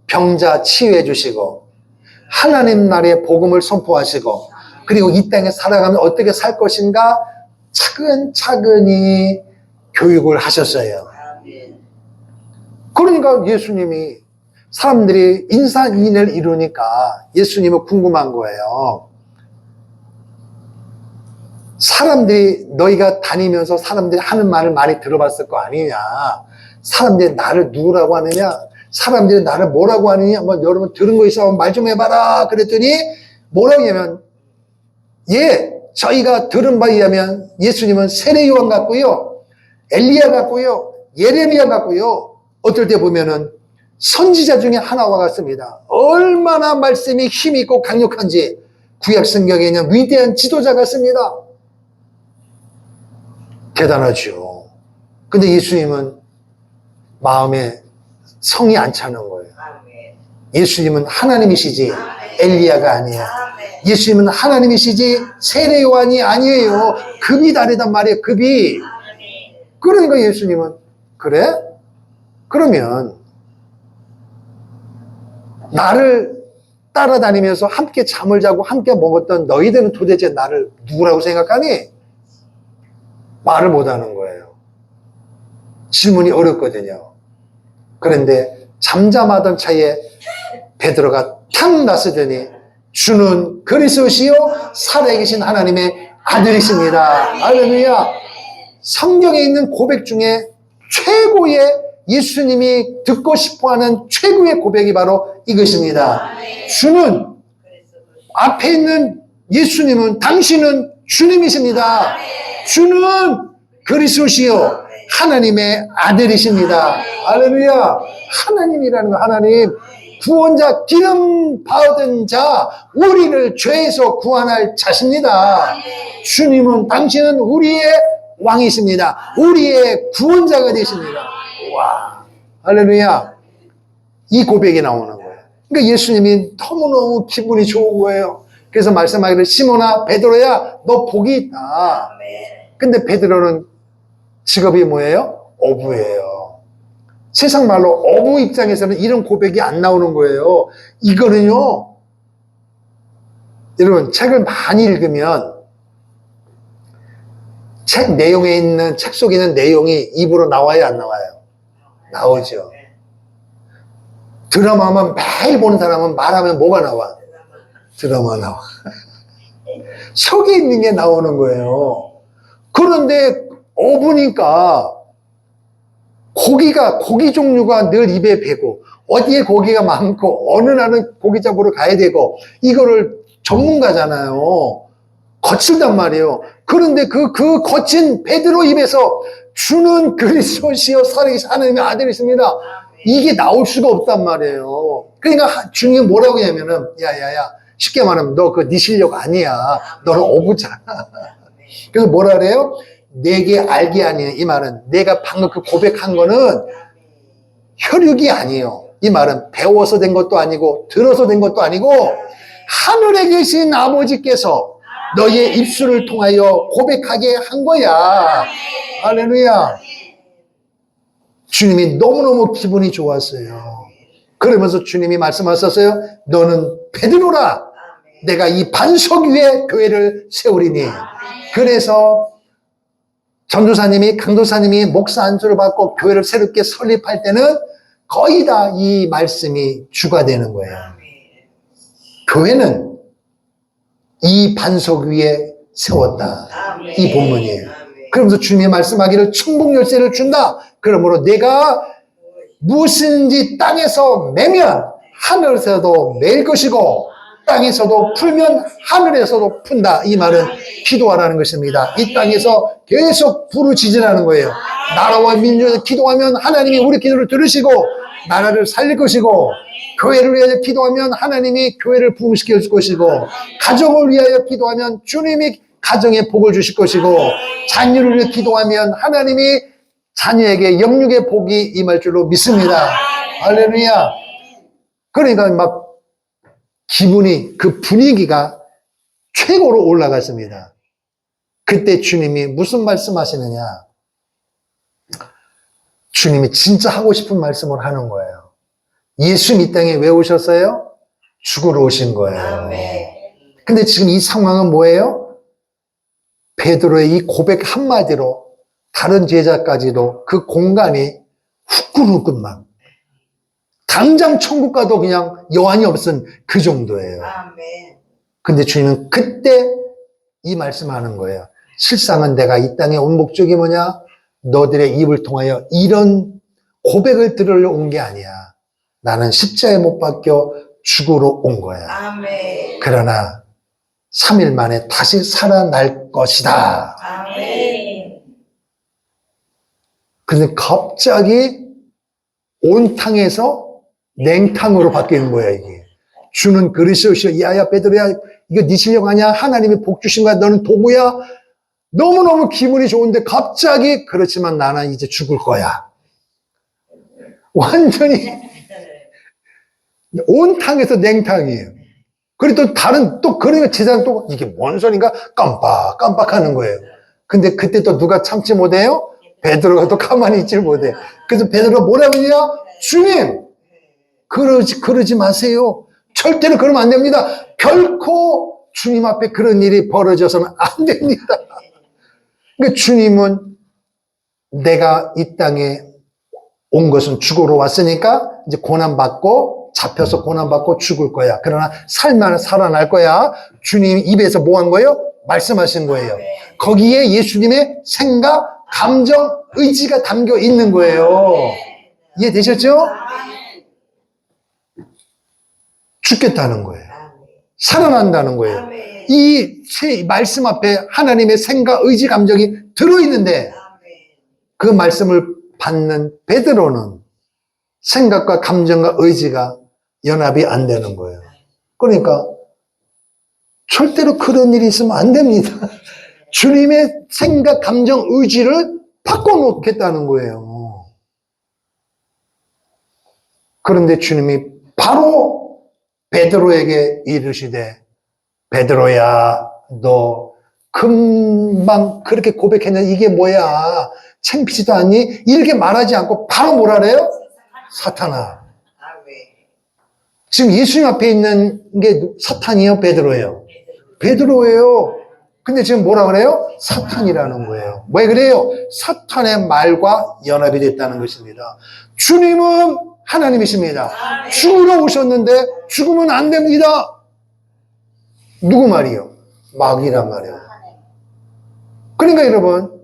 병자 치유해 주시고 하나님 나라의 복음을 선포하시고 그리고 이 땅에 살아가면 어떻게 살 것인가 차근차근히 교육을 하셨어요. 그러니까 예수님이 사람들이 인산인해를 이루니까 예수님은 궁금한 거예요. 사람들이 너희가 다니면서 사람들이 하는 말을 많이 들어봤을 거 아니냐. 사람들이 나를 누구라고 하느냐. 사람들이 나를 뭐라고 하느냐. 한번 여러분 들은 거 있어 말 좀 해봐라. 그랬더니 뭐라고 하냐면 저희가 들은 바에 의하면 예수님은 세례 요한 같고요. 엘리야 같고요. 예레미야 같고요. 어떨 때 보면은 선지자 중에 하나와 같습니다. 얼마나 말씀이 힘이 있고 강력한지 구약 성경에 있는 위대한 지도자 같습니다. 대단하죠. 근데 예수님은 마음에 성이 안 차는 거예요. 예수님은 하나님이시지 엘리야가 아니에요. 예수님은 하나님이시지 세례 요한이 아니에요. 급이 다르단 말이에요. 급이. 그러니까 예수님은 그래? 그러면 나를 따라다니면서 함께 잠을 자고 함께 먹었던 너희들은 도대체 나를 누구라고 생각하니? 말을 못하는 거예요. 질문이 어렵거든요. 그런데 잠잠하던 차에 베드로가 탁 나서더니 주는 그리스도시요 살아계신 하나님의 아들이십니다. 할렐루야. 성경에 있는 고백 중에 최고의 예수님이 듣고 싶어하는 최고의 고백이 바로 이것입니다. 주는 앞에 있는 예수님은 당신은 주님이십니다. 주는 그리스도시요 하나님의 아들이십니다. 할렐루야. 하나님이라는 거, 하나님 구원자, 기름 받은 자, 우리를 죄에서 구원할 자십니다. 주님은, 당신은 우리의 왕이십니다. 우리의 구원자가 되십니다. 와, 할렐루야. 이 고백이 나오는 거예요. 그러니까 예수님이 너무너무 기분이 좋은 거예요. 그래서 말씀하기를, 시몬아 베드로야 너 복이 있다. 근데 베드로는 직업이 뭐예요? 어부예요. 세상 말로 어부 입장에서는 이런 고백이 안 나오는 거예요. 이거는요, 여러분 책을 많이 읽으면 책 내용에 있는, 책 속에 있는 내용이 입으로 나와요, 안 나와요? 나오죠. 드라마만 매일 보는 사람은 말하면 뭐가 나와? 드라마 나와. 속에 있는 게 나오는 거예요. 그런데 어부니까 고기 종류가 늘 입에 배고, 어디에 고기가 많고, 어느 날은 고기 잡으러 가야 되고, 이거를 전문가잖아요. 거칠단 말이에요. 그런데 그 거친 베드로 입에서 주는 그리스도시요 살아계신 하나님의 아들이십니다. 이게 나올 수가 없단 말이에요. 그러니까 주님이 뭐라고 하냐면은, 야야야, 쉽게 말하면 너 네 실력 아니야. 너는 어부잖아. 그래서 뭐라 그래요? 내게 알게 아니에요. 이 말은 내가 방금 그 고백한 거는 혈육이 아니에요. 이 말은 배워서 된 것도 아니고 들어서 된 것도 아니고 하늘에 계신 아버지께서 너의 입술을 통하여 고백하게 한 거야. 할렐루야. 주님이 너무너무 기분이 좋았어요. 그러면서 주님이 말씀하셨어요. 너는 베드로라. 내가 이 반석 위에 교회를 세우리니. 그래서 전도사님이, 강도사님이 목사 안수를 받고 교회를 새롭게 설립할 때는 거의 다 이 말씀이 주가 되는 거예요. 교회는 이 반석 위에 세웠다. 이 본문이에요. 그러면서 주님이 말씀하기를 천국 열쇠를 준다. 그러므로 내가 무엇인지 땅에서 매면 하늘에서도 맬 것이고 땅에서도 풀면 하늘에서도 푼다. 이 말은 기도하라는 것입니다. 이 땅에서 계속 부르짖으라는 거예요. 나라와 민족에서 기도하면 하나님이 우리 기도를 들으시고 나라를 살릴 것이고, 교회를 위하여 기도하면 하나님이 교회를 부흥시켜 줄 것이고, 가정을 위하여 기도하면 주님이 가정에 복을 주실 것이고, 자녀를 위해 기도하면 하나님이 자녀에게 영육의 복이 임할 줄로 믿습니다. 할렐루야. 그러니까 막 기분이, 그 분위기가 최고로 올라갔습니다. 그때 주님이 무슨 말씀하시느냐? 주님이 진짜 하고 싶은 말씀을 하는 거예요. 예수님 이 땅에 왜 오셨어요? 죽으러 오신 거예요. 근데 지금 이 상황은 뭐예요? 베드로의 이 고백 한마디로 다른 제자까지도 그 공간이 후끈후끈 막 당장 천국 가도 그냥 여한이 없은 그 정도예요. 근데 주님은 그때 이 말씀하는 거예요. 실상은 내가 이 땅에 온 목적이 뭐냐? 너들의 입을 통하여 이런 고백을 들으려 온 게 아니야. 나는 십자가에 못 박혀 죽으러 온 거야. 아멘. 그러나 3일 만에 다시 살아날 것이다. 아멘. 근데 갑자기 온탕에서 냉탕으로 바뀌는 거야, 이게. 주는 그리스도시여. 야야 베드로야, 이거 네 실력 아니야? 하나님이 복 주신 거야. 너는 도구야. 너무너무 기분이 좋은데 갑자기, 그렇지만 나는 이제 죽을 거야. 완전히 온탕에서 냉탕이에요. 그리고 또 다른, 또 그러니까 제자는 또 이게 뭔 소린가 깜빡하는 거예요. 근데 그때 또 누가 참지 못해요? 베드로가 또 가만히 있질 못해. 그래서 베드로가 뭐라고 하냐? 주님, 그러지 마세요. 절대로 그러면 안 됩니다. 결코 주님 앞에 그런 일이 벌어져서는 안 됩니다. 그러니까 주님은 내가 이 땅에 온 것은 죽으러 왔으니까 이제 고난받고 잡혀서 고난받고 죽을 거야. 그러나 살아날 거야. 주님 입에서 뭐 한 거예요? 말씀하신 거예요. 거기에 예수님의 생각, 감정, 의지가 담겨 있는 거예요. 이해되셨죠? 죽겠다는 거예요. 살아난다는 거예요. 이 말씀 앞에 하나님의 생각, 의지, 감정이 들어있는데 그 말씀을 받는 베드로는 생각과 감정과 의지가 연합이 안 되는 거예요. 그러니까 절대로 그런 일이 있으면 안 됩니다. 주님의 생각, 감정, 의지를 바꿔놓겠다는 거예요. 그런데 주님이 바로 베드로에게 이르시되, 베드로야, 너 금방 그렇게 고백했는데 이게 뭐야? 창피지도 않니? 이렇게 말하지 않고 바로 뭐라 그래요? 사탄아. 지금 예수님 앞에 있는 게 사탄이에요? 베드로예요? 베드로예요. 근데 지금 뭐라 그래요? 사탄이라는 거예요. 왜 그래요? 사탄의 말과 연합이 됐다는 것입니다. 주님은 하나님이십니다. 죽으러 오셨는데 죽으면 안 됩니다. 누구 말이요? 마귀란 말이에요. 그러니까 여러분,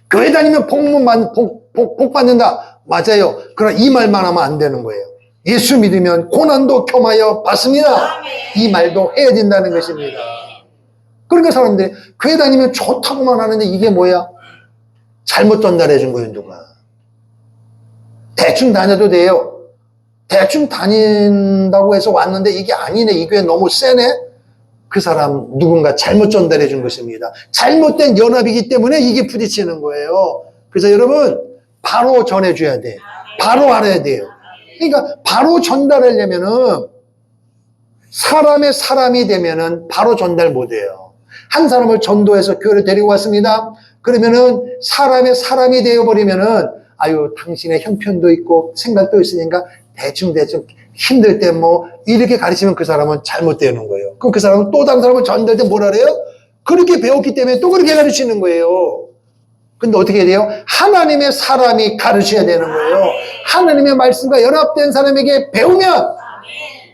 교회 다니면 복 받는다. 맞아요. 그러나 이 말만 하면 안 되는 거예요. 예수 믿으면 고난도 겸하여 받습니다. 이 말도 해야 된다는 것입니다. 그러니까 사람들이 교회 다니면 좋다고만 하는데 이게 뭐야? 잘못 전달해 준 거예요, 누가. 대충 다녀도 돼요. 대충 다닌다고 해서 왔는데 이게 아니네. 이 교회 너무 세네. 그 사람 누군가 잘못 전달해 준 것입니다. 잘못된 연합이기 때문에 이게 부딪히는 거예요. 그래서 여러분 바로 전해줘야 돼. 바로 알아야 돼요. 그러니까 바로 전달하려면은 사람이 되면은 바로 전달 못해요. 한 사람을 전도해서 교회를 데리고 왔습니다. 그러면은 사람이 되어버리면은 아유 당신의 형편도 있고 생각도 있으니까 대충 힘들 때 뭐 이렇게 가르치면 그 사람은 잘못되는 거예요. 그럼 그 사람은 또 다른 사람을 전달할 때 뭐라 그래요? 그렇게 배웠기 때문에 또 그렇게 가르치는 거예요. 근데 어떻게 해야 돼요? 하나님의 사람이 가르쳐야 되는 거예요. 하나님의 말씀과 연합된 사람에게 배우면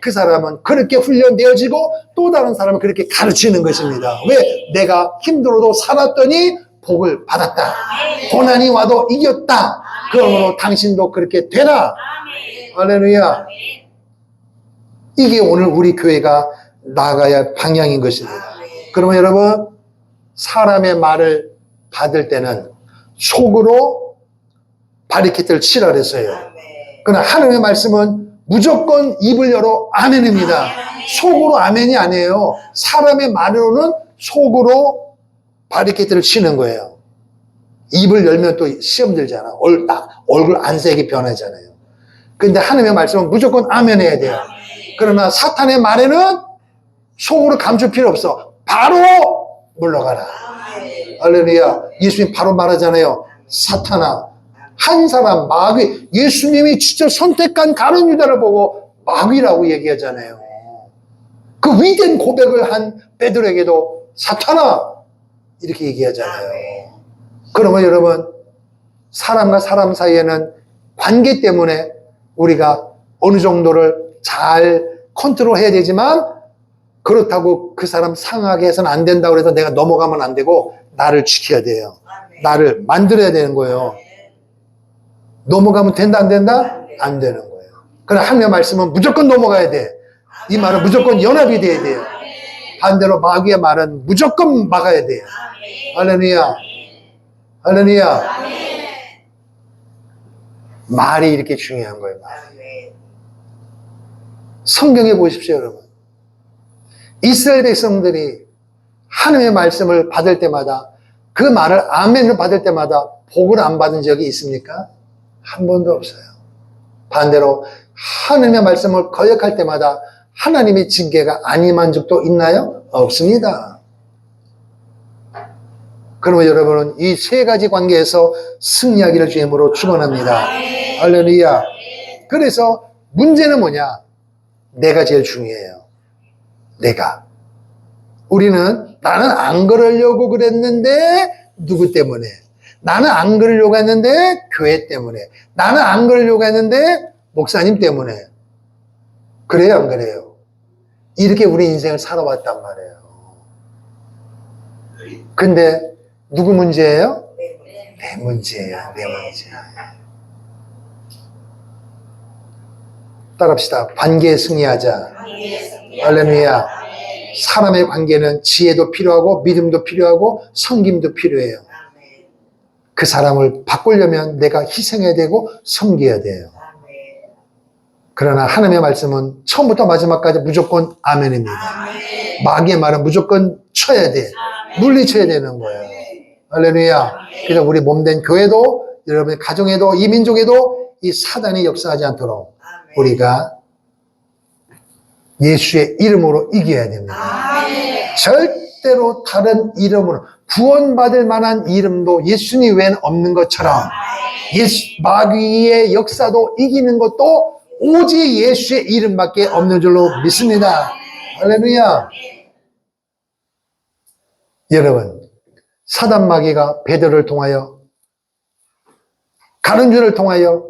그 사람은 그렇게 훈련되어지고 또 다른 사람은 그렇게 가르치는 것입니다. 왜? 내가 힘들어도 살았더니 복을 받았다. 고난이 와도 이겼다. 그러므로 당신도 그렇게 되라. 할렐루야. 이게 오늘 우리 교회가 나가야 할 방향인 것입니다. 그러면 여러분, 사람의 말을 받을 때는 속으로 바리케이트를 치라 그랬어요. 그러나 하나님의 말씀은 무조건 입을 열어 아멘입니다. 속으로 아멘이 아니에요. 사람의 말로는 속으로 바리케이트를 치는 거예요. 입을 열면 또 시험 들잖아. 얼굴 안색이 변하잖아요. 근데 하나님의 말씀은 무조건 아멘 해야 돼요. 그러나 사탄의 말에는 속으로 감출 필요 없어. 바로 물러가라. 할렐루야. 예수님 바로 말하잖아요. 사탄아, 한 사람 마귀, 예수님이 직접 선택한 가룟 유다를 보고 마귀라고 얘기하잖아요. 그 위대한 고백을 한 베드로에게도 사탄아 이렇게 얘기하잖아요. 그러면 여러분, 사람과 사람 사이에는 관계 때문에 우리가 어느 정도를 잘 컨트롤해야 되지만 그렇다고 그 사람 상하게 해서는 안 된다고 해서 내가 넘어가면 안 되고 나를 지켜야 돼요. 나를 만들어야 되는 거예요. 넘어가면 된다 안 된다? 안 되는 거예요. 그러나 하나님의 말씀은 무조건 넘어가야 돼. 이 말은 무조건 연합이 돼야 돼요. 반대로 마귀의 말은 무조건 막아야 돼요. 할렐루야. 할렐루야. 말이 이렇게 중요한 거예요. 말이. 성경에 보십시오, 여러분. 이스라엘 백성들이 하나님의 말씀을 받을 때마다 그 말을 아멘을 받을 때마다 복을 안 받은 적이 있습니까? 한 번도 없어요. 반대로 하나님의 말씀을 거역할 때마다 하나님의 징계가 안 임한 적도 있나요? 없습니다. 그러면 여러분은 이 세 가지 관계에서 승리하기를 주님으로 축원합니다. 할렐루야. 그래서 문제는 뭐냐? 내가 제일 중요해요. 내가. 우리는 나는 안 그러려고 그랬는데 누구 때문에? 나는 안 그러려고 했는데 교회 때문에. 나는 안 그러려고 했는데 목사님 때문에. 그래요, 안 그래요? 이렇게 우리 인생을 살아왔단 말이에요. 근데 누구 문제예요? 내 문제예요. 내 문제. 따라합시다. 관계에 승리하자. 할렐루야. 사람의 관계는 지혜도 필요하고 믿음도 필요하고 섬김도 필요해요. 그 사람을 바꾸려면 내가 희생해야 되고 섬겨야 돼요. 아멘. 그러나 하나님의 말씀은 처음부터 마지막까지 무조건 아멘입니다. 아멘. 마귀의 말은 무조건 쳐야 돼. 물리쳐야 되는 거예요. 할렐루야. 그래서 우리 몸된 교회도, 여러분의 가정에도, 이 민족에도 이 사단이 역사하지 않도록 아멘. 우리가 예수의 이름으로 이겨야 됩니다. 아멘. 절대로 다른 이름으로 구원받을 만한 이름도 예수님 외에는 없는 것처럼 마귀의 역사도 이기는 것도 오직 예수의 이름밖에 없는 줄로 믿습니다. 할렐루야. 여러분, 사단 마귀가 베드로를 통하여, 가룟주를 통하여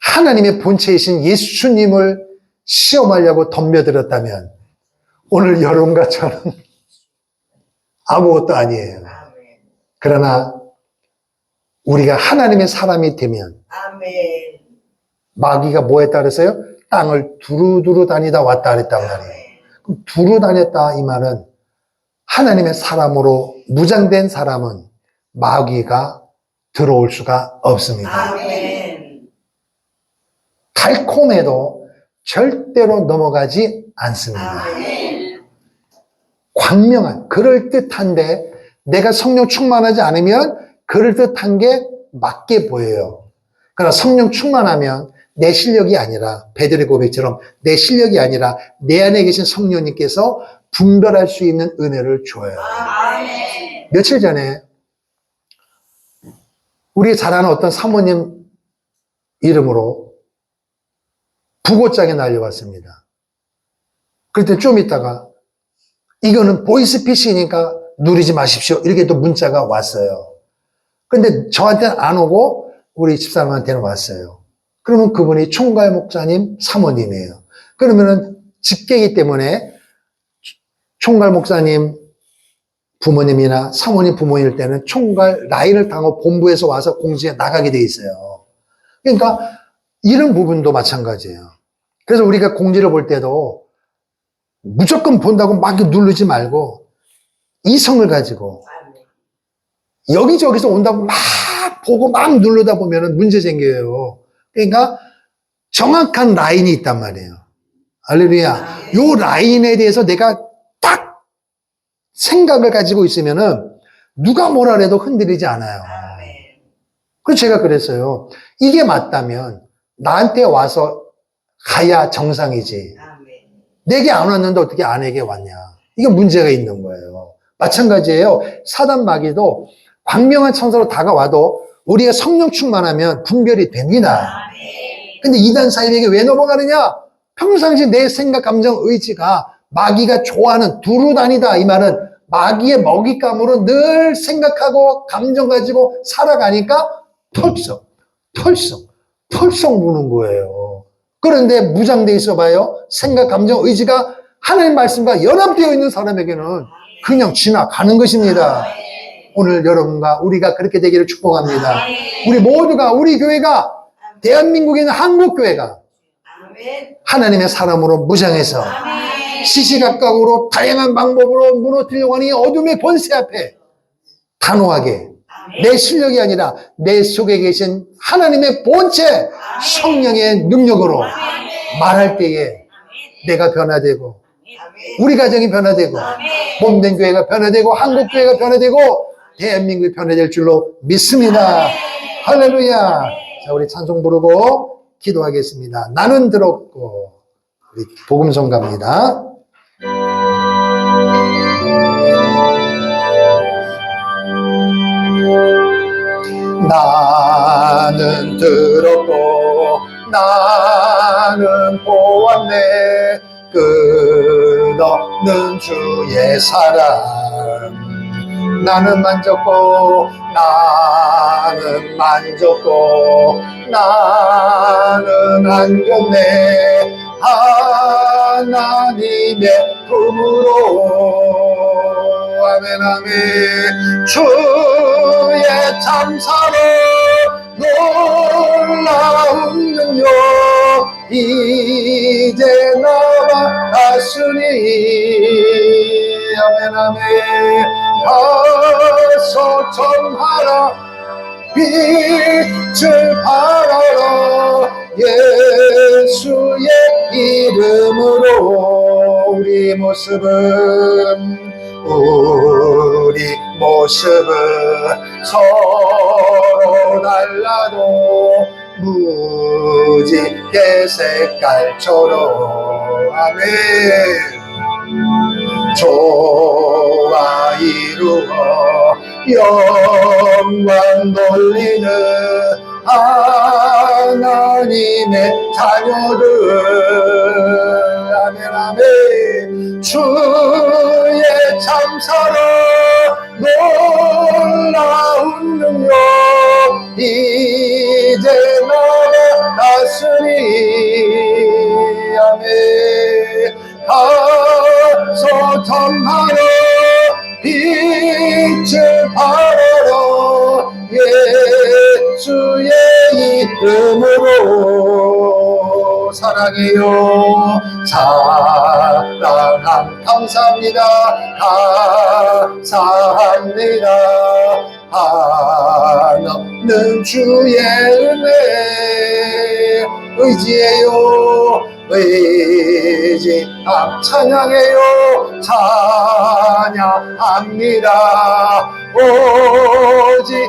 하나님의 본체이신 예수님을 시험하려고 덤벼들었다면 오늘 여러분과 저는 아무것도 아니에요. 그러나 우리가 하나님의 사람이 되면 아멘. 마귀가 뭐에 따라서요? 땅을 두루두루 다니다 왔다 그랬다고 말이에요. 그럼 두루 다녔다 이 말은 하나님의 사람으로 무장된 사람은 마귀가 들어올 수가 없습니다. 아멘. 달콤해도 절대로 넘어가지 않습니다. 아멘. 광명한, 그럴듯한데 내가 성령 충만하지 않으면 그럴듯한 게 맞게 보여요. 그러나 성령 충만하면 내 실력이 아니라 베드로의 고백처럼 내 실력이 아니라 내 안에 계신 성령님께서 분별할 수 있는 은혜를 줘요. 아멘. 며칠 전에 우리 잘 아는 어떤 사모님 이름으로 부고장이 날려왔습니다. 그때 좀 있다가 이거는 보이스피싱이니까 누리지 마십시오. 이렇게 또 문자가 왔어요. 근데 저한테는 안 오고 우리 집사람한테는 왔어요. 그러면 그분이 총괄 목사님 사모님이에요. 그러면은 직계이기 때문에 총괄 목사님 부모님이나 사모님 부모일 때는 총괄 라인을 타고 본부에서 와서 공지에 나가게 돼 있어요. 그러니까 이런 부분도 마찬가지예요. 그래서 우리가 공지를 볼 때도 무조건 본다고 막 누르지 말고 이성을 가지고 여기저기서 온다고 막 보고 막 누르다 보면 문제 생겨요. 그러니까 정확한 라인이 있단 말이에요. 할렐루야. 요 라인에 대해서 내가 딱 생각을 가지고 있으면은 누가 뭐라 해도 흔들리지 않아요. 그래서 제가 그랬어요. 이게 맞다면 나한테 와서 가야 정상이지. 내게 안 왔는데 어떻게 아내에게 왔냐. 이게 문제가 있는 거예요. 마찬가지예요. 사단 마귀도 광명한 천사로 다가와도 우리가 성령 충만하면 분별이 됩니다. 근데 이단 사이에게 왜 넘어가느냐? 평상시 내 생각, 감정, 의지가 마귀가 좋아하는 두루다니다. 이 말은 마귀의 먹잇감으로 늘 생각하고 감정 가지고 살아가니까 털썩 무는 거예요. 그런데 무장돼 있어 봐요. 생각, 감정, 의지가 하나님 말씀과 연합되어 있는 사람에게는 그냥 지나가는 것입니다. 오늘 여러분과 우리가 그렇게 되기를 축복합니다. 우리 모두가, 우리 교회가, 대한민국에 있는 한국교회가 하나님의 사람으로 무장해서 시시각각으로 다양한 방법으로 무너뜨리려고 하는 이 어둠의 권세 앞에 단호하게 내 실력이 아니라 내 속에 계신 하나님의 본체 성령의 능력으로 말할 때에 내가 변화되고 우리 가정이 변화되고 몸된 교회가 변화되고 한국교회가 변화되고 대한민국이 변화될 줄로 믿습니다. 할렐루야. 자, 우리 찬송 부르고 기도하겠습니다. 나는 들었고 우리 복음송 갑니다. 나는 들었고 나는 보았네 끝없는 주의 사랑 나는 만졌고 나는 만졌고 나는 안겼네 하나님의 품으로 아멘 아멘 주의 참사로 놀라운 능력 이제 나와 하시니 아멘 아멘 가서 전하라 빛을 발하라 예수의 이름으로 우리 모습은 서로 달라도 무지개 색깔처럼 아멘 조화 이루어 영광 돌리는 하나님의 자녀들 아멘 아멘 주의 참사랑 놀라운 능력 이제 나타났으니 아멘 가서 전하라 빛을 발하라 예수의 이름으로 사랑해요 사랑함 감사합니다 감사합니다 한없는 주의 은혜 의지해요 의지함 찬양해요 찬양합니다 오직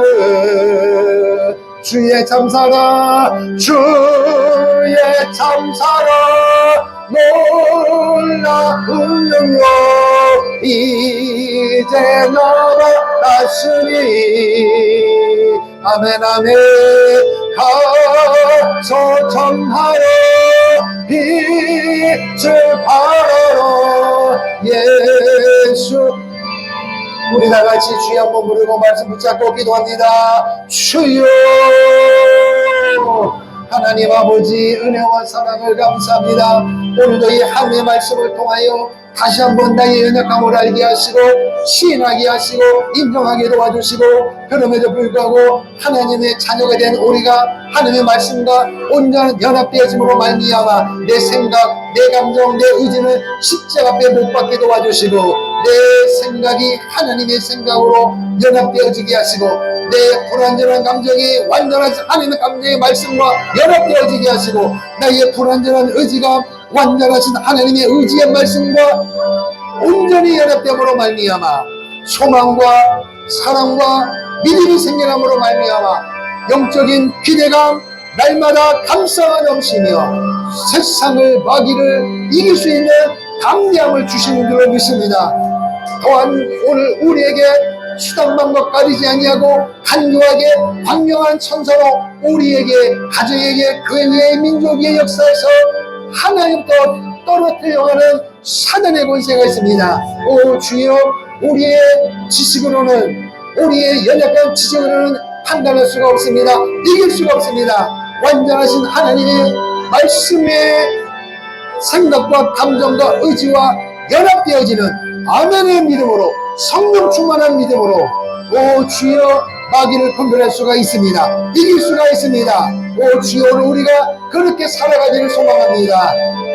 예수님만을 주의 참사라 주의 참사라 놀라운 능력 이제 나타났으니 아멘 아멘 가서 전하여 빛을 발하라 예수 우리 다같이 주여 한번 부르고 말씀 붙잡고 기도합니다 주여 하나님 아버지 은혜와 사랑을 감사합니다 오늘도 이 하루의 말씀을 통하여 다시 한번 나의 연약함을 알게 하시고 시인하게 하시고 인정하게 도와주시고 그럼에도 불구하고 하나님의 자녀가 된 우리가 하나님의 말씀과 온전한 연합되어짐으로 말미암아 내 생각, 내 감정, 내 의지는 십자가 앞에 못 박게 도와주시고 내 생각이 하나님의 생각으로 연합되어지게 하시고 내 불완전한 감정이 완전한 하나님의 감정의 말씀과 연합되어지게 하시고 나의 불완전한 의지가 완전하신 하나님의 의지의 말씀과 온전히 연합됨으로 말미암아 소망과 사랑과 믿음이 생겨남으로 말미암아 영적인 기대감 날마다 감사가 넘치며 세상을 마귀를 이길 수 있는 담대함을 주시는 줄로 믿습니다. 또한 오늘 우리에게 수단 방법 가리지 아니하고 간교하게 광명한 천사로 우리에게 가정에게 교회의 민족의 역사에서 하나님부터 떨어뜨려 가는 사단의 권세가 있습니다. 오 주여 우리의 지식으로는 우리의 연약한 지식으로는 판단할 수가 없습니다. 이길 수가 없습니다. 완전하신 하나님의 말씀의 생각과 감정과 의지와 연합되어지는 아멘의 믿음으로 성령 충만한 믿음으로 오 주여 마귀를 분별할 수가 있습니다. 이길 수가 있습니다. 오 주여 오늘 우리가 그렇게 살아가기를 소망합니다.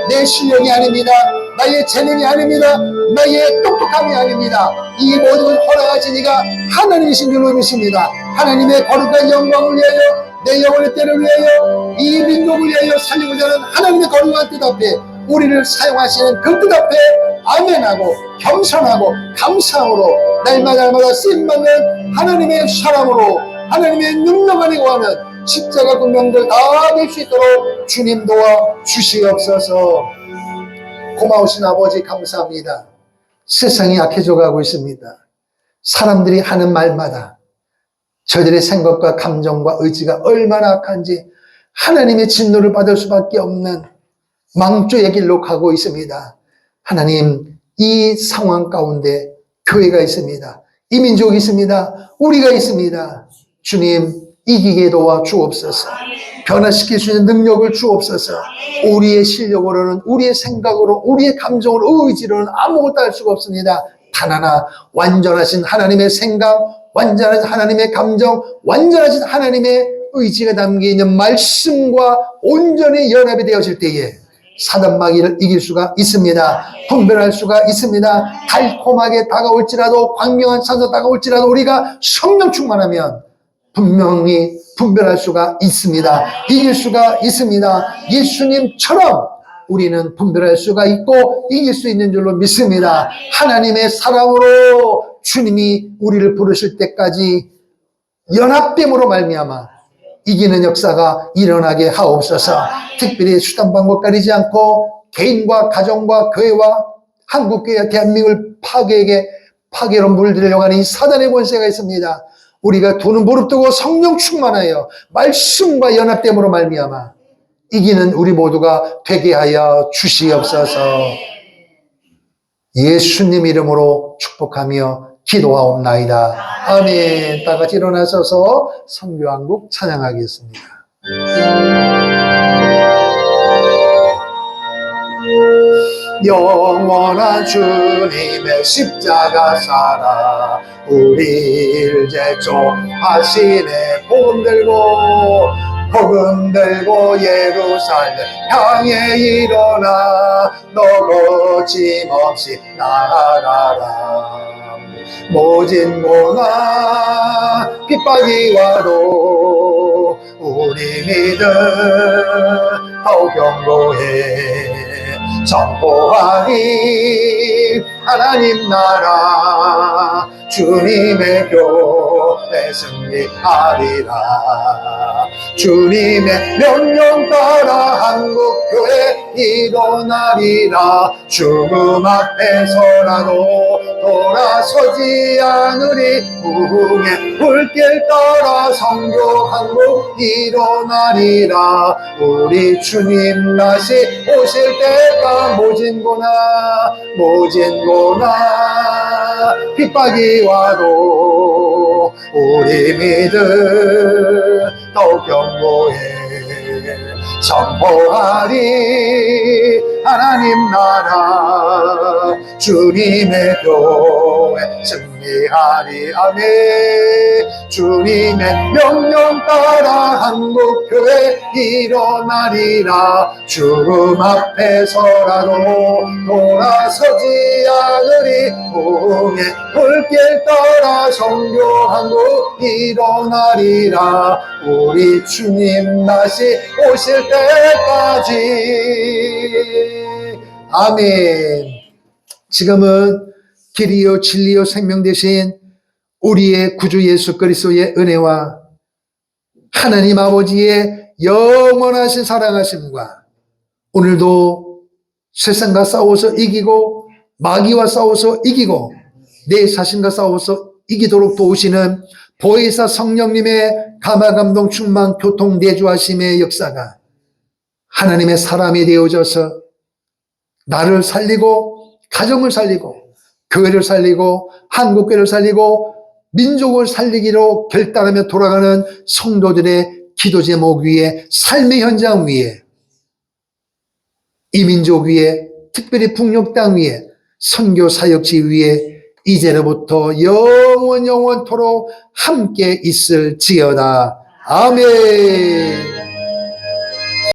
내 실력이 아닙니다. 나의 재능이 아닙니다. 나의 똑똑함이 아닙니다. 이 모든 걸 허락하신 이가 하나님이신 줄로 믿습니다. 하나님의 거룩한 영광을 위하여 내 영혼의 때를 위하여 이 민족을 위하여 살리고자 하는 하나님의 거룩한 뜻 앞에 우리를 사용하시는 그 뜻 앞에 아멘하고 겸손하고 감사함으로 날마다 쓰임받는 하나님의 사람으로 하나님의 능력 안에 거하는 십자가 군명들 다 될 수 있도록 주님 도와 주시옵소서. 고마우신 아버지 감사합니다. 세상이 약해져 가고 있습니다. 사람들이 하는 말마다 저들의 생각과 감정과 의지가 얼마나 악한지 하나님의 진노를 받을 수밖에 없는 망조의 길로 가고 있습니다. 하나님 이 상황 가운데 교회가 있습니다. 이 민족이 있습니다. 우리가 있습니다. 주님 이기게 도와 주옵소서. 변화시킬 수 있는 능력을 주옵소서. 우리의 실력으로는 우리의 생각으로 우리의 감정으로 의지로는 아무것도 할 수가 없습니다. 단 하나 완전하신 하나님의 생각, 완전하신 하나님의 감정, 완전하신 하나님의 의지가 담겨있는 말씀과 온전히 연합이 되어질 때에 사단마귀를 이길 수가 있습니다. 분별할 수가 있습니다. 달콤하게 다가올지라도, 광명한 산소 다가올지라도 우리가 성령 충만하면 분명히 분별할 수가 있습니다. 이길 수가 있습니다. 예수님처럼 우리는 분별할 수가 있고 이길 수 있는 줄로 믿습니다. 하나님의 사랑으로 주님이 우리를 부르실 때까지 연합됨으로 말미암아 이기는 역사가 일어나게 하옵소서. 특별히 수단 방법 가리지 않고 개인과 가정과 교회와 한국교회와 대한민국을 파괴로 물들려고 하는 이 사단의 권세가 있습니다. 우리가 두 눈 무릎 뜨고 성령 충만하여 말씀과 연합됨으로 말미암아 이기는 우리 모두가 되게 하여 주시옵소서. 예수님 이름으로 축복하며 기도하옵나이다. 아멘. 다 같이 일어나셔서 선교한국 찬양하겠습니다. 영원한 주님의 십자가 살아 우리를 제초하시네. 복음 들고 예루살렘 향해 일어나 너 거침없이 나아가라. 모진 고난 핍박이 와도 우리 믿음 더욱 견고해. 선포하리 하나님 나라 주님의 교회 승리하리라. 주님의 명령 따라 한국교회 일어나리라. 죽음 앞에서라도 돌아서지 않으리. 부흥의 불길 따라 선교 한국 일어나리라. 우리 주님 다시 오실 때가 모진 고난 핍박이 와도 우리 믿음 더욱 견고해. 선포하리 하나님 나라 주님의 교회 승리하리. 아멘. 주님의 명령 따라 한국교회 일어나리라. 죽음 앞에서라도 돌아서지 않으리. 부흥의 불길 따라 선교 한국 일어나리라. 우리 주님 다시 오실 때까지. 아멘. 지금은 길이요 진리요 생명 되신 우리의 구주 예수 그리스도의 은혜와 하나님 아버지의 영원하신 사랑하심과 오늘도 세상과 싸워서 이기고 마귀와 싸워서 이기고 내 자신과 싸워서 이기도록 도우시는 보혜사 성령님의 감화감동 충만 교통 내주하심의 역사가 하나님의 사람이 되어져서 나를 살리고 가정을 살리고 교회를 살리고 한국교회를 살리고 민족을 살리기로 결단하며 돌아가는 성도들의 기도 제목 위에 삶의 현장 위에 이민족 위에 특별히 북녘 땅 위에 선교 사역지 위에 이제로부터 영원토록 함께 있을지어다. 아멘.